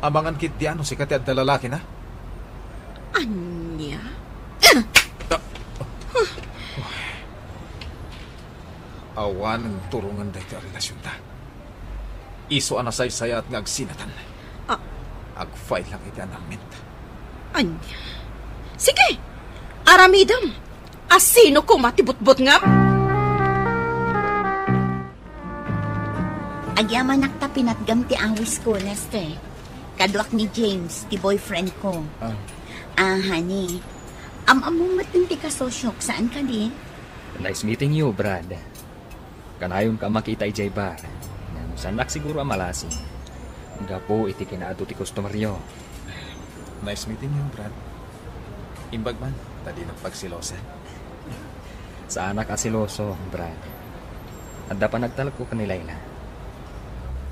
Amangan kit di ano si kati at lalaki na? Anya? Awan ang turungan dahi ka relasyon ta. Iso anasay saya at ngagsinatan. Ag-file lang iti annulment. Anya? Sige! Aramidam! Asino ko matibutbot nga? Agyaman nakta pinatgam ti awis ko, Lester. Kaduak ni James, ti boyfriend ko. Honey. Among matinti ka sosyok. Saan ka di? Nice meeting you, Brad. Kanayon ka makita ijay bar. Sanak siguro amalasi. Gapo iti kinaado ti customeryo. Nice meeting you, Brad. Imbag man, tadi nagpagsilosa. Sana ka siloso, Brad. At pa nagtalag ko ka ni Layla.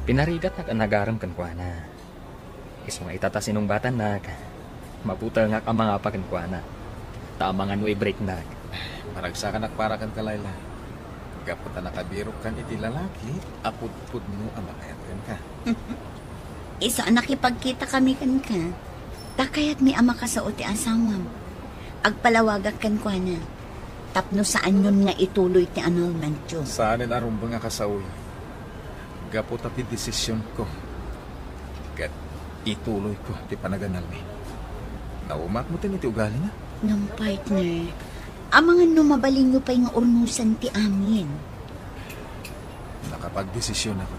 Pinarigat na kanagaram kankwana. Iso nga itatasinong batan na maputal nga ka mga pakankwana. Tama nga no i-break na. Maragsa ka nakparakan ka, Layla. Gapot na nakabirok kan iti lalaki, apud-pud mo ang makayatan ka. Iso nakipagkita kami kan ka. Takayat mi ama ka sa uti asawam. Agpalawagak kan kwa na. Tapno saan yun nga ituloy ti annulment yun. Saanin arumba nga kasaoy. Gapot at desisyon ko. Kat ituloy ko ti panaganal mi. Naumat mo tin iti ugali na. Nung partner, amangan numabalin nyo pa yung urnusan ti amin. Nakapag-desisyon ako.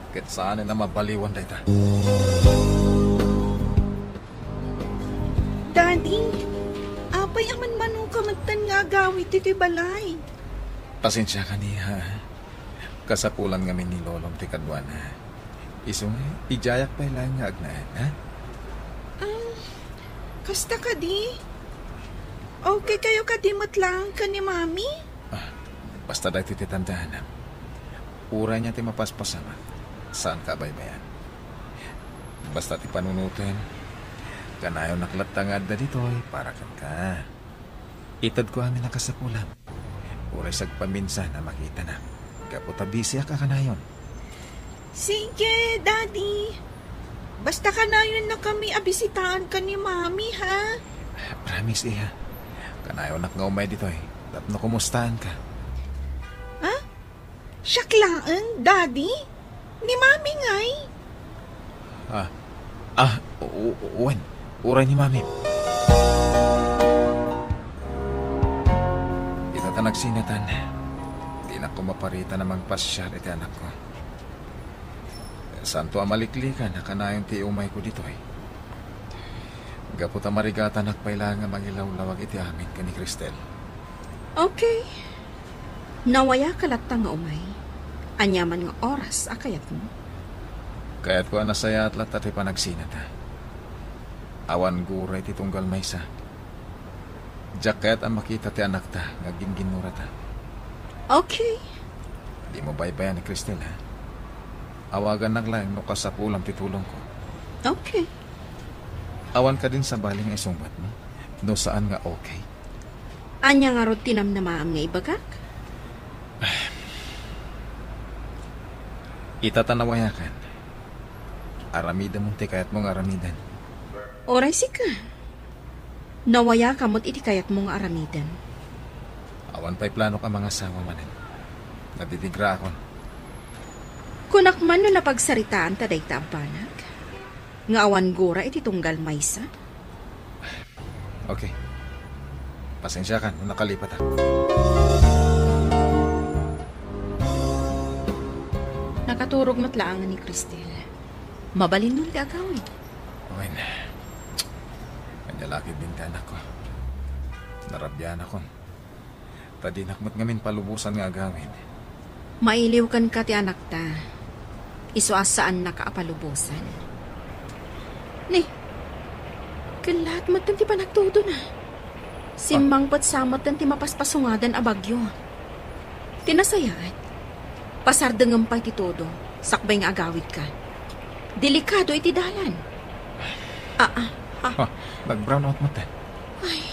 Kat saanin na mabaliwan dahi ta. Daddy, apay aman manong kamantan nga gawit iti balay. Pasensya ka niya. Kasapulan ngamin ni Lolong ti kadwana. Isong ijayak pa ilang nga agnaan, ha? Kasta ka di? Okay kayo kadimot lang ka ni Mami? Basta dahi ti titandaan. Uray niya ti mapaspasama. Saan ka baybayan? Basta ti panunutin. Kanayo naklatangad na dito'y para kan ka. Itad ko amin nakasapulam. Uray sagpaminsan na makita na. Kaputa busy ka kanayon. Sige, Daddy. Basta kanayon na kami abisitaan ka ni Mami, ha? Promise, Iha. Kanayo nakngaumay dito'y. Tapno kumustahan ka. Ha? Syaklaan, Daddy? Ni Mami nga'y? Uwan. Uray ni Mami. Itata nagsinatan. Di na ko maparita na magpasyal iti anak ko. Santo amaliklikan na kanayon ti umay ko dito eh. Gapot amarigata nakpaila nga magilawlawag iti amin ka ni Cristel. Okay. Nawaya kalatang nga umay. Anyaman nga oras akayat mo. Kaya't ko anasaya at latat pa nagsinata. Awan guray ti tunggal maysa. Jacket ang makita ti anak ta nga ginginura ta. Okay. Di mo baybayan ni Cristel, ha? Awagan naglaing no kasapulam ti tulong ko. Okay. Awan ka din sa baling isungbat mo. No saan nga okay. Anya nga rod tinamnamaam nga ibagak? Itatanawayakan. Aramidan mo ti kayat mong aramidan. Oray sika. Nawaya kamot iti kayat mong aramidan. Awan pa'y plano ka mga asawa manin. Nadidigra ako. Kunak man no napagsaritaan taday tabanag. Nga awan gura iti tunggal maysa. Okay. Pasensya ka nung nakalipat ako. Nakaturog matlaangan ni Cristel. Mabalin nun gagawin. Okay na. Kanyalakid din ka anak ko. Narabyan ako. Tadinakmat ngamin palubusan nga agawin. Mailiw kan ka ti anak ta. Isuasaan na kaapalubusan. Ni, kalat matan ti panagtudo na. Simang patsamat ti mapaspasungadan a bagyo. Tinasayat. Pasardengam pa ti todo. Sakbay nga agawid ka. Delikado iti dalan. Nag-brown out mata. Ay.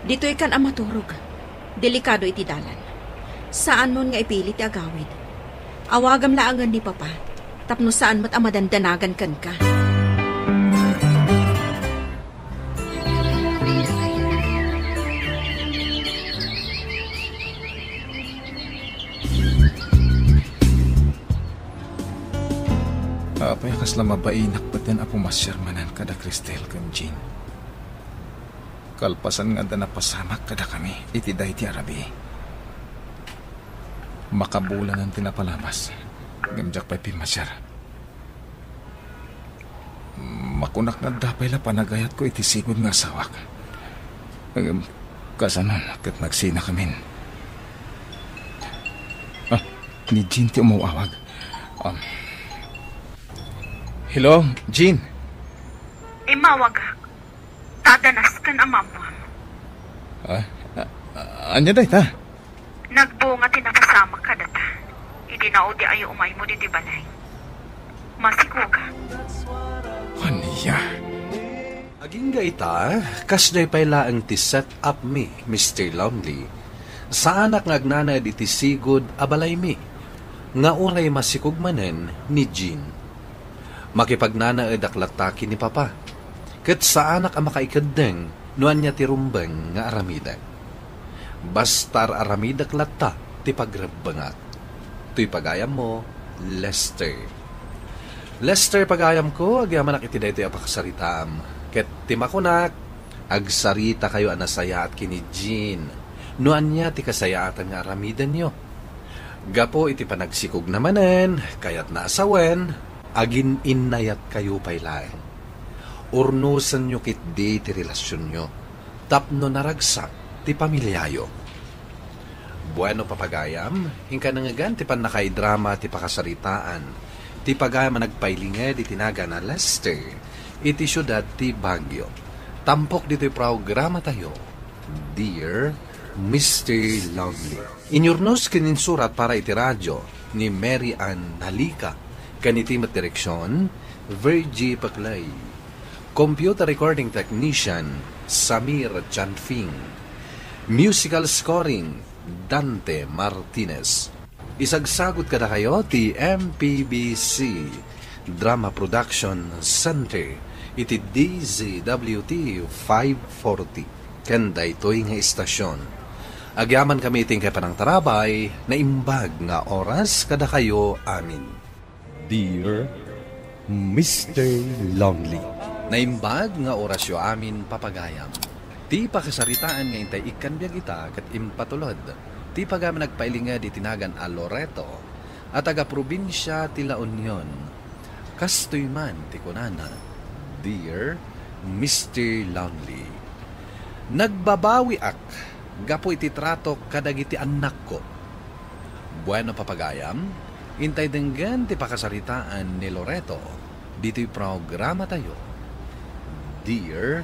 Dito'y kan amaturog. Delikado iti dalan. Saan nun nga ipilit ti agawid? Awagam laangan ni Papa. Tapno saan mat amadandanagan kan ka. Apay kas lamabainak baten apo masyarmanan kada Cristel kan Jean. Kalpasan nga da napasamak kada kami iti day ti Arabi. Makabulan ang tinapalamas. Gamjak pa'y pimasyar. Makunak na dapay la panagayat ko iti sigod nga sawak. Kasanon kat nagsina kamin. Ni Jean ti umawawag. Hello, Jean. Imawag. Tadanas kan amamwam. Anya day ta? Nagbunga tinapasama ka data. Idinao di ayo umay mo di balay. Masikuga. Aniya. Aging gaita, kasday pala ang ti set up me, Mr. Lonely. Sa anak nga agnanad iti sigod abalay mi. Nga uray masikugmanen ni Jean. Makipagnanaad aklataki ni Papa. Kat sa anak ang makaikadeng, nuan niya ti rumbeng nga aramidak. Bastar aramidak latta, ti pagrabangat. Tuy pagayam mo, Lester. Lester pagayam ko, agyaman iti daytoy apakasaritaam. Ket ti makunak, agsarita kayo anasaya at kini Jean. Nuan niya ti kasayaatan nga aramidan nyo. Gapo iti panagsikog namanen, kayat naasawen, agin innayat kayo paylaeng. Urnusan nyo kit di ti relasyon nyo. Tapno naragsak ti pamilyayo. Bueno papagayam, hingka nangagan ti panakaidrama ti pakasaritaan. Ti pagayam nagpailinged iti naga na Lester. Iti syudad ti Baguio. Tampok dito'y programa tayo. Dear Mr. Lonely. Inyurnos kininsurat para iti radyo ni Mary Ann Halika. Kaniti direksyon, Virgie Paclay. Computer recording technician, Samir Chanfing. Musical scoring, Dante Martinez. Isagsagot kada kayo ti MPBC Drama Production Center iti DZWT 540 kenda ito'y nga istasyon. Agyaman kami iting kay panang tarabay na imbag nga oras kada kayo amin. Dear Mr. Lonely. Naimbag nga orasyo amin papagayam. Ti pakasaritaan nga intay ikanbyag ita kat impatulod. Ti pagam nagpailinga di tinagan a Loreto at taga-probinsya ti La Union. Kastoy man ti kunana. Dear Mr. Lonely. Nagbabawi ak gapo iti trato kadagiti anak ko. Bueno papagayam, intay denggan ti pakasaritaan ni Loreto. Dito'y programa tayo. Dear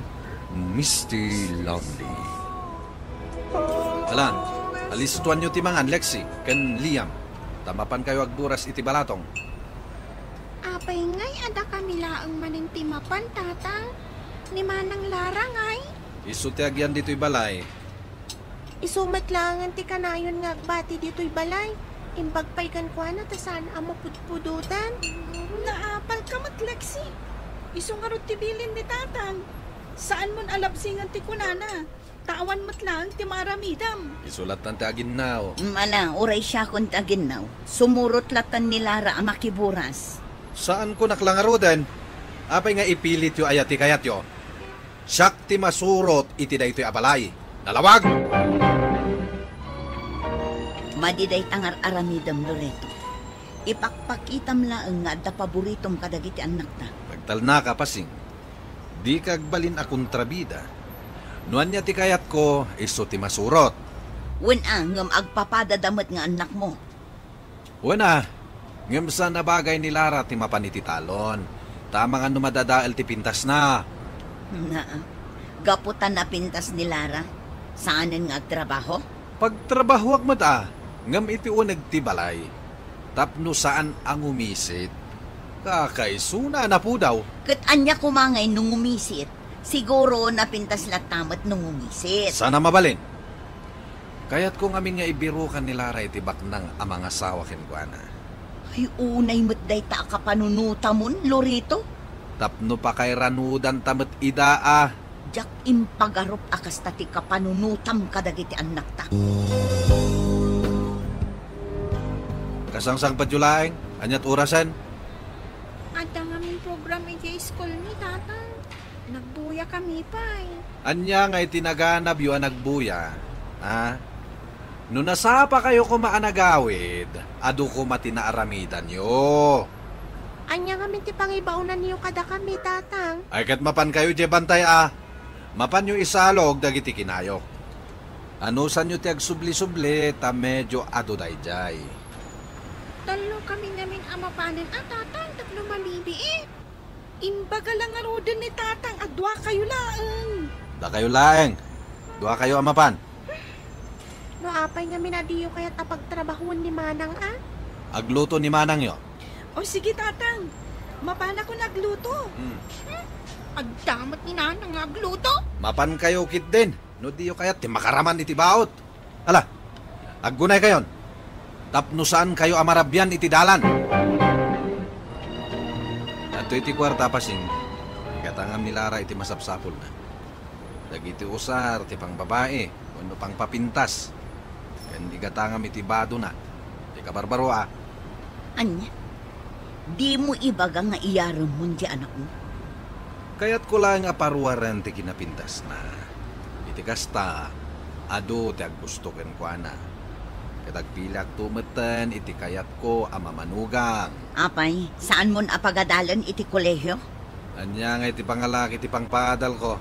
Mr. Lonely. Alan, alistuan nyo ti mangan, Lexi, ken Liam. Tamapan kayo agburas iti balatong. Apay ngay, ada kami laang maning timapan, tatang. Ni Manang Lara ngay. Isutiagyan dito'y balay. Isumat lang ti kanayon nga agbati dito'y balay. Imbagpay kan kwa na tasan ang mapudpudutan. Naapal ka mat, Lexi. Isungarot ti bilin ni tatang. Saan mon alapsingan ti kunana? Tawan mo't lang ti maramidam. Isulat ng tagin now. Mala, uray siya kung tagin now. Sumurot latan ni Lara ang makiburas. Saan ko naklangaroden? Apay nga ipilit yo ayati kayat yo. Siyak ti masurot iti da ito'y abalay. Nalawag! Madiday tangar aramidam, Loreto. Ipakpakitam laeng nga da paboritom kadagiti anak na. Pagtal na ka pasing. Di kagbalin akong trabida. Nuan niya ti kayat ko, iso ti masurot. Wen ngam agpapadadamat nga anak mo. Wana, ngam sa nabagay ni Lara ti mapaniti talon. Tama nga numadadaal ti pintas na. Gaputan na pintas ni Lara. Saanan nga agtrabaho? Pagtrabaho ak mata, ngam iti unag ti balay. Tapno saan ang umisit. Kakaisuna na po daw. Kat anya kumangay nung umisit. Siguro napintas latamat nung umisit. Sana mabalin. Kaya't kung amin nga ibirukan ni Lara iti baknang amang asawa ken kuana. Ay, unay mo't day ta kapanunuta mon, Lorito. Tapno pa kay ranudan tamat idaa. Jak impagarop akas tati kapanunutam kadagiti anak ta. Kasangsang padyulaeng, anyat orasan. At ang aming program iti school ni tatang. Nagbuya kami pa eh. Anya nga itinaganab yu nagbuya. Ha? No nasapa kayo kumaanagawid, adu ko matinaaramidan yo. Anya nga ti pangibaunan niyo kada kami, tatang. Ay kat mapan kayo je bantay Mapan yung isalog dagiti kinayok. Anusan nyo ti agsubli-subli ta medyo adu dayjay. Talo kami namin amapanin tatang tapno malibi eh. Imbaga lang arodan ni tatang adwa kayo laeng. Da kayo laeng. Dua kayo amapan. No apay nga minadiyo kaya't apagtrabahuan ni Manang Agluto ni Manang yo. O sige tatang, mapana ko nagluto. Agdamat ni nanang agluto. Mapan kayo kit din. No diyo kayat ti makaraman iti baot. Ala, aggunay kayon. Tapno saan kayo amarabyan iti dalan. Ato iti kwarta pasing. Katangam ni Lara iti masapsapol na. Dagiti usar ti pang babae. Kuno pang papintas. Kandi katangam iti bado na. Ti kabarbaro Anya, di mo ibaga nga iyaram mo di anak mo? Kaya't ko lang aparuaran ti kinapintas na. Iti kasta, ado ti aggusto ken kuana. Katagpilak tumeten iti kayat ko amamanugang. Apay, saan mo apagadalan iti kolehyo? Anya nga iti pangalaki iti pangpaadal ko.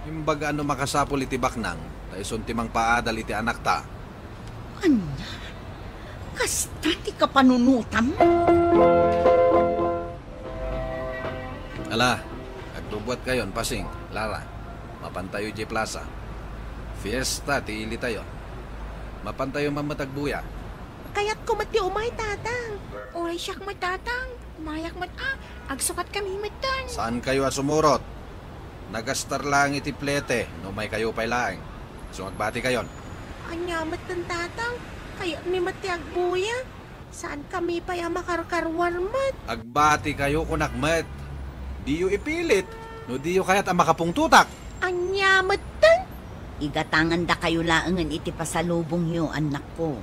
Imbaga ano makasapol iti baknang, taison ti mangpaadal iti anak ta. Anya, kasta ti kapanunutam? Ala, agbubuat kayon, pasing, Lara. Mapantayo di plaza. Fiesta, ti ili tayo. Mapantayo mamatagbuya. Kaya't kumati umay, tatang. Oray siyak mo tatang. Umayak mo agsukat kami matan. Saan kayo asumurot? Nagastar lang iti plete, no may kayo pailaeng. So magbati kayon. Anyamat ng tatang. Kaya ni mati agbuya. Saan kami pa yung makarkarwan mat? Agbati kayo kunakmet. Diyo ipilit, no diyo kaya't ang makapungtutak. Anyamat tan. Igatangan da kayo laangan iti pasalubong yo, anak ko.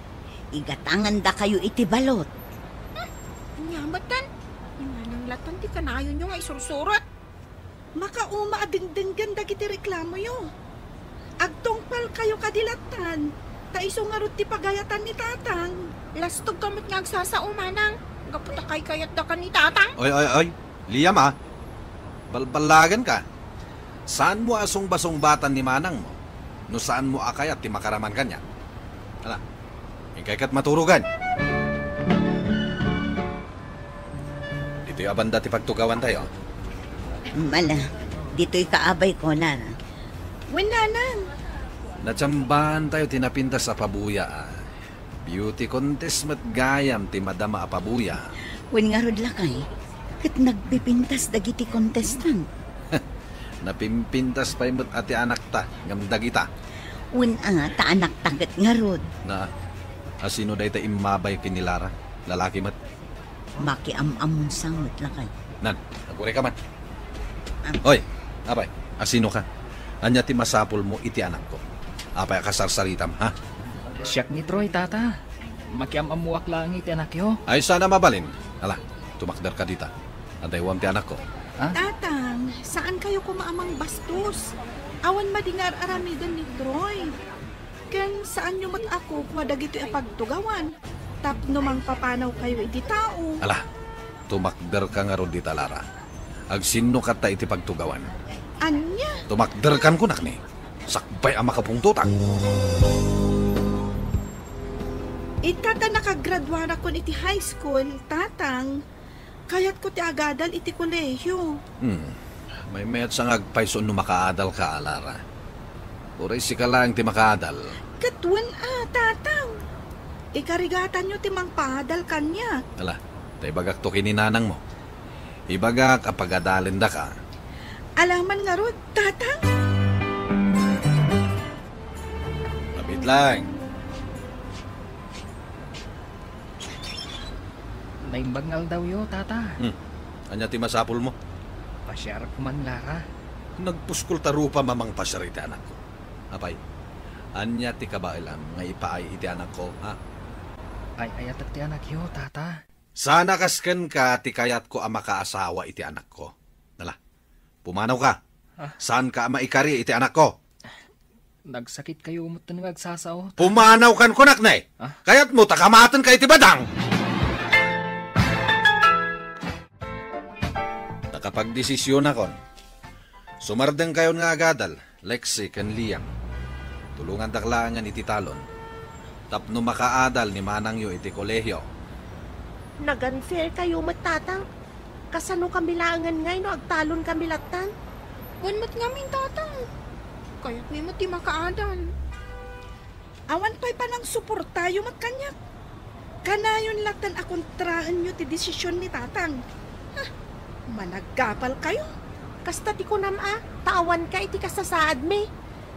Igatangan da kayo iti balot. Nyamatan. Yung anang latan ti kanayon nyo nga isursurat. Makauma adingdinggan dagiti reklamo yo. Agtongpal kayo kadilatan. Taiso nga ti pagayatan ni tatang. Lastog kamot nga agsasao manang. Gaputa kay kayat da ka ni tatang. Oy. Liam balbalagan ka. Saan mo asong basong batan ni Manang mo? No saan mo akayat ti makaraman kanya? Hala, ikay kat maturugan. Dito'y abanda ti pagtugawan tayo. Mala, dito'y kaabay ko, Lara. Wenanang. Natsambahan tayo tinapinta sa pabuya. Beauty contest mat gayam ti madama a pabuya. Wen nga rod lakay, kat nagpipintas dagiti contestant. Napimpintas pa imot ati anak ta, ngamdagita. Wen ta anak tagat nga rod. Na, asino day ta imabay kinilara? Lalaki mat. Makiam-amon samot lakay. Nan, nagure ka man. Oy, apay, asino ka? Anya ti masapol mo iti anak ko. Apay kasarsaritam, ha? Siyak ni Troy, tata. Makiam-amuak lang iti anak yo. Ay sana mabalin. Ala, tumakdar ka dita. Antay ti anak ko. Ha? Tatang, saan kayo kumaamang bastos? Awan madingar aramidan ni Troy. Ken saan nyo mat ako kung dagito apagtugawan? Tapno mang papanaw kayo iti tao. Ala, tumakdar ka nga ron dita, Lara. Agsinno ka ta iti pagtugawan. Anya? Tumakdar kan kunak ni. Sakbay ang makapungtutak. Itata nakagradwa na ko iti high school, tatang. Kaya't ko ti agadal iti kolehiyo. May mayat sang agpayson no makaadal ka, Lara. Uray si ka lang ti makaadal. Katwan tatang. Ikarigatan nyo ti mangpaadal kanya. Ala, tay bagak to kininanang mo. Ibagak apagadalin da ka. Alaman nga rod, tatang. Labit lang. Naimbangal daw yo, tata. Anya ti masapul mo? Pasyar ko man, Lara. Nagpuskol tarupa mamang pasyar iti anak ko. Apay, anya ti kabailan nga ipaay iti anak ko, ha? Ay ayatak ti anak yo, tata. Sana kasken ka ti kayat ko ama kaasawa iti anak ko. Nala, pumanaw ka. Saan ka maikari iti anak ko? Nagsakit kayo mo ito nagsasaw. Pumanaw kan kunak na eh. Kaya't mo takamatan ka iti badang. Nakapagdesisyon akon. Sumardeng kayon nga agadal, Lexi ken Liam. Tulungan daklangan iti talon. Tapno makaadal ni manang yo iti kolehyo. Naganfair kayo matatang. Kasano kami langan ngay no agtalon kami latan. Wanmat ngamin tatang. Kaya't may mati makaadan. Awan pa'y panang suportayo matkanyak. Kanayon latan akontraan nyo ti desisyon ni tatang. Managapal kayo. Kasta ti kunam tawan ka iti kasasaad me.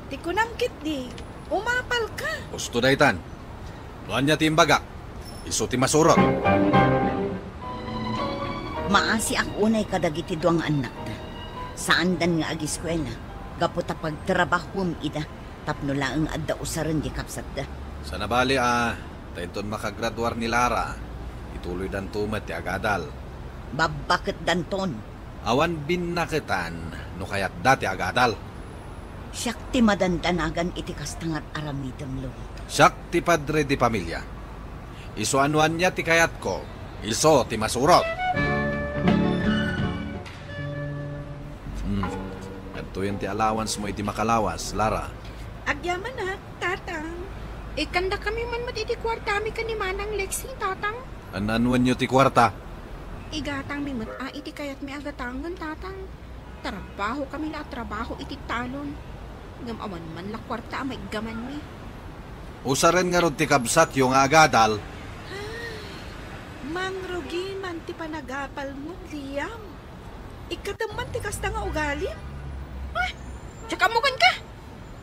Ti kunam kit di, umapal ka. Gusto daytan. Luan niya ti imbaga. Iso ti masurot. Maasi ang unay kadagiti duang anak da. Saan dan nga agiskwela. Gaputa pagtrabahom ida. Tapno laang adda usaran di kapsat da. Sa nabali tainton makagraduar ni Lara. Ituloy dan tumat ti agadal. Babakit danton. Awan binakitan no kayat dati agadal. Siyak ti madandanagan iti kastangat aramidam lo. Siyak ti padre di pamilya. Iso anuan niya ti kayat ko. Iso ti masurot. Ganto ti allowance mo iti makalawas, Lara. Agyaman na, tatang. Kanda kami man matiti kwartami ka ni Manang Lexi, tatang. Ananuan niyo ti kwarta? Igatang mi mat iti kayat mi agatangan, tatang. Trabaho kami na trabaho iti talon. Ngamawan man la kwarta may gaman mi. Usaren nga rod ti kabsat yung agadal. Mangrugi man ti panagapal mo, Liam. Ikataman ti kasta nga ugali. Tsaka mukan ka.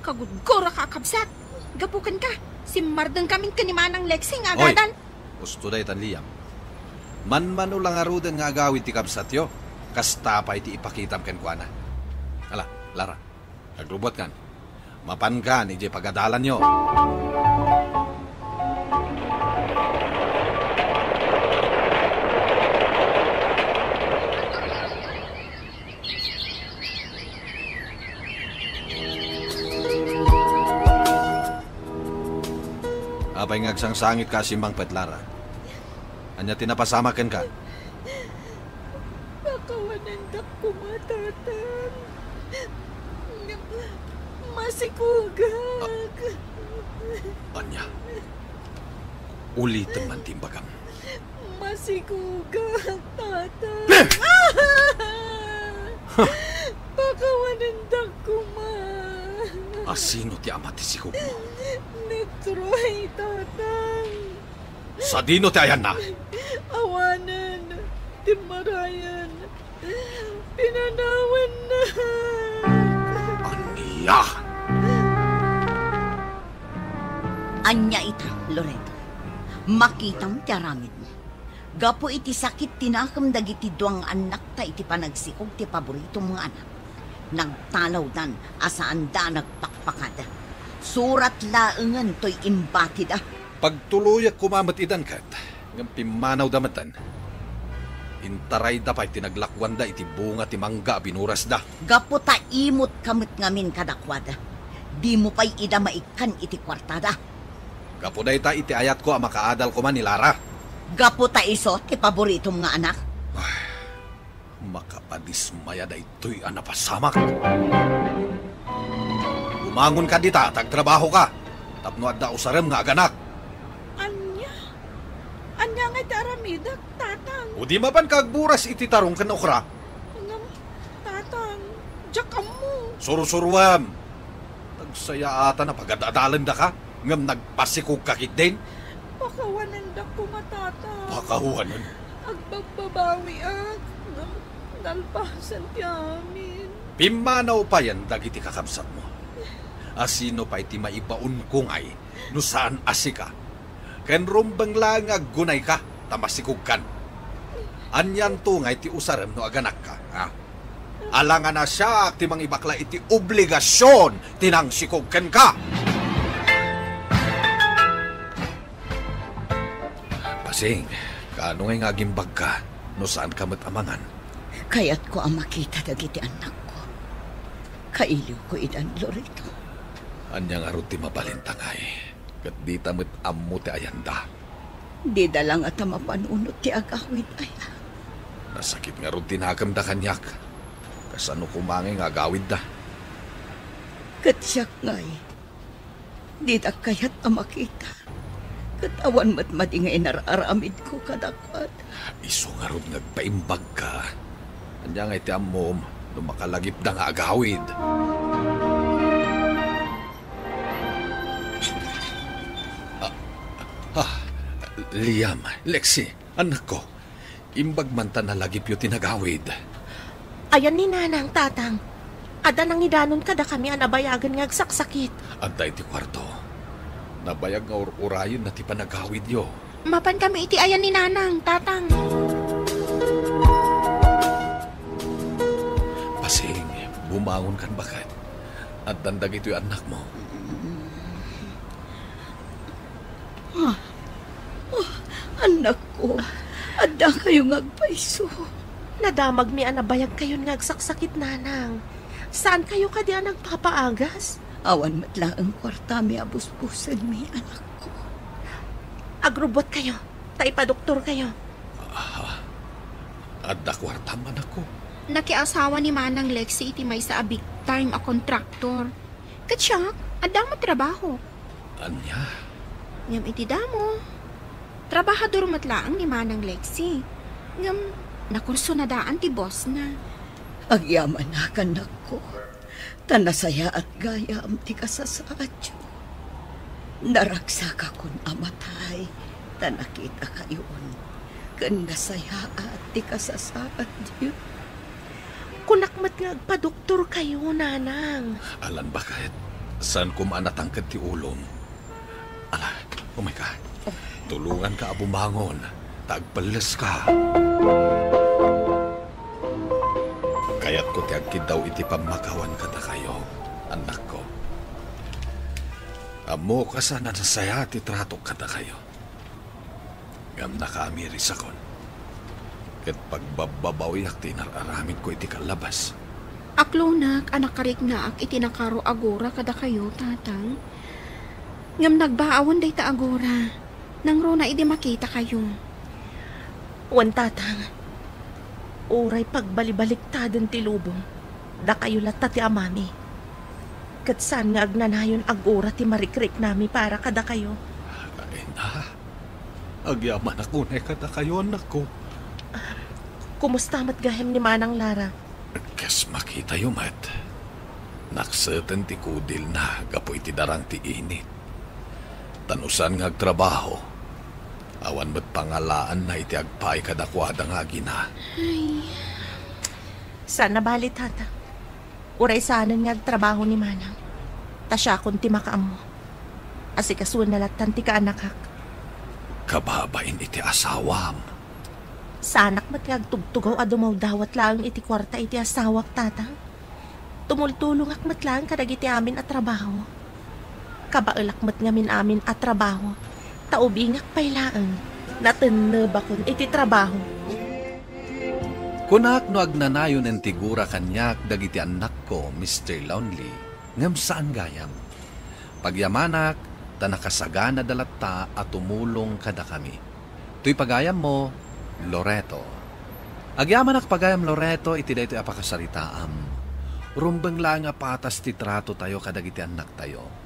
Kagudgora ka kabsat. Gapukan ka. Simardang kaming kanimanang Lexi nga agadal. Gusto da itan Liam. Man-mano lang arudan nga agawid ti kabsat yo. Kasta pa iti ipakitam ken kuana. Ala, Lara. Nagrubot kan. Mapan ka ni Jay pagadalan nyo. Apay ngagsang sangit ka simbang Lara. Anya tinapasamakan ka. Bakawanandak ko matatan. Masikugag. Anya, ulitin man timbagang. Masikugag, tatang. Bakawanandak ko Asino ti ama ti sikog mo? Ni Troy, tatang. Sa dino ti ayan na? Awanan, timarayan, pinanawan na. Anya! Anya ita, Loreto. Makitang tiaramid mo. Gapo iti sakit tinakam dagiti duang anak ta iti panagsikog ti paborito mga anak. Nagtalaw dan asaan da nagpakpakada. Surat laengan to'y imbati da. Pagtuluyak kumamat idan kat, ng pimanaw damatan. Intaray da pa'y tinaglakwan da iti bunga ti mangga binuras da. Gapo ta imot kamit ngamin kadakwada. Di mo pa'y ida maikan iti kwartada. Gapo da ita iti ayat ko ang makaadal ko man ni Lara. Gapo ta iso ti paborito mga anak. Makapadismaya da ito'y anapasamak. Umangon ka dita, tagtrabaho ka. Tapno at da usarem nga aganak. Anya nga daramidak, tatang. O di mapan kagburas iti tarong kan okra. Tatang, jakam mo. Surusuruam. Tagsaya ata na pagadadalan da ka. Ngam nagpasikog kakit din. Pakawanan da ko matatang. Pakawanan? Agbagbabawi at nalpasan ti amin. Pimanaw pa yan dagiti kakabsat mo. Asino pa iti maibaon kong ay no saan asika. Ken rumbang lang agunay ka, tamasikog kan. Anyan tungay ti usarem no aganak ka. Ha? Alangan na siya ti mangibakla iti obligasyon tinang sikugken ka. Pasing, kaano ngay nga gimbag ka no saan ka matamangan? Kaya't ko ang makita dagiti anak ko. Kailiw ko idan Loreto. Anya nga ron ti mabalintangay. Kat di tamit ammo ti ayanda. Di dalang at mapanunot ti agawid ay. Nasakit nga ron tinagam da kanyak. Kasano kumangay nga agawid da. Kat siyak ngay. Di da kaya't ang makita. Katawan mat madingay nararamid ko kadakwad. Iso nga ron nagpaimbag ka. Anya nga iti ammom no makalagip da nga agawid. Liam, Lexi, anak ko. Imbag man ta nalagip yu tinagawid. Ayan ni nanang tatang. Ada nang idanon kada kami anabayagan nga agsaksakit. Antay ti kwarto. Nabayag nga urayon na ti panagawid yo. Mapan kami iti ayan ni nanang, tatang. Pasing, bumangon kan bakit? At dandag ito yung anak mo. Anak ko, ada kayo ngagpaiso. Nadamag mi anabayag kayo nga agsaksakit nanang. Saan kayo kadi nagpapaagas? Awan matla ang kwarta mi abusbusan mi anak ko. Agrobot kayo, taipadoktor kayo. Adda kwarta man ako. Nakiasawa ni Manang Lexi iti may sa big time a contractor. Katsyak, ada mo trabaho. Anya? Ngam iti damo. Trabahador matlaang ni Manang Lexi. Ngam, nakurso na daan ti boss na. Agyaman na kanak ko. Tanasaya at gaya am ti kasasaadyo. Naraksa ka kun amatay. Tanakita kayon. Kan nasaya at ti kasasaadyo. Kunakmat nga agpadoktor kayo, nanang. Alan bakit? Saan kumanatangkad ti ulom? Ala, umay ka. Tulungan ka abumangon. Tagpalas ka. Kaya't ko tiagkid daw iti pamakawan ka na kayo, anak ko. Amo ka sana nasaya ti trato ka na kayo. Ngam nakaamiris akon. Kat pagbababawi ak tinararamid ko iti kalabas. Aklonak, anak karik na ak iti nakaro agora kada kayo, tatang. Ngam nagbaawan day ta agora. Nang rona iti makita kayo. Wan tatang. Uray pagbalibaliktadon ti lubong. Da kayo lata ti amami. Kat saan nga agnanayon agora ti marikrik nami para kada kayo. Ay na. Agyaman ako na kada kayo, anak ko. Kumusta mat gahem ni Manang Lara? Kas makita yung mat. Naksatan ti kudil na gapoy ti darang ti init. Tanusan nga agtrabaho. Awan mo't pangalaan na iti agpay kadakwada nga gina. Ay. Sana bali, tata. Uray sana nga agtrabaho ni Manang. Tasya kung ti makaam mo. Asikasuan na latan ti kaanakak. Kababain iti asawam. Sanak mat nga agtugtugaw adumaw dawat lang iti kwarta iti asawak, tata. Tumultulong ak mat lang kadag iti amin at trabaho. Kabailak mat nga min amin at trabaho. Taubingak pailaan, natenebakon iti trabaho. Kunak no agnanayon en tigura kanyak dagiti anak ko, Mr. Lonely, ngam saan gayam. Pagyamanak, tanakasagana dalatta at tumulong kada kami. Tuy pagayam mo, Loreto. Agyamanak pagayam Loreto, iti dayto apakasaritaam. Rumbang lang nga patas ti trato tayo kadagiti anak tayo.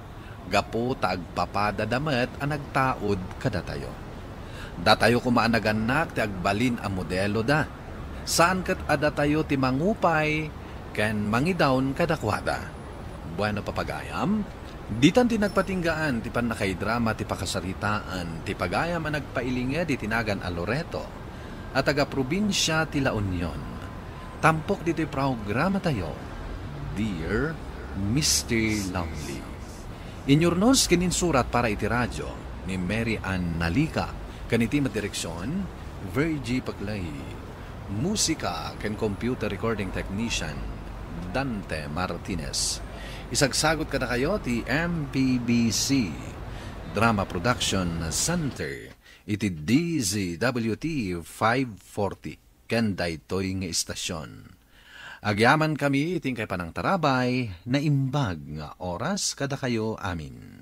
Gapo taagpapadadamet ang nagtaod kada tayo. Da tayo kumaanaganak ti agbalin ang modelo da. Saan kat ada tayo ti mangupay ken mangidawn kadakwada. Bueno papagayam, ditan ti nagpatinggaan ti panakaidrama ti pakasaritaan ti pagayam ang nagpailinga di tinagan a Loreto at taga-probinsya ti La Union. Tampok dito'y programa tayo, Dear Mr. Lonely. Inyurnos kininsurat para iti radyo ni Mary Ann Nalika, kaniti madireksyon, Virgie Paglay. Musika ken computer recording technician Dante Martinez. Isagsagot kada kayo ti MPBC Drama Production Center iti DZWT 540 ken daytoy nga istasyon. Agyaman kami iting kay panang tarabay na imbag nga oras kada kayo amin.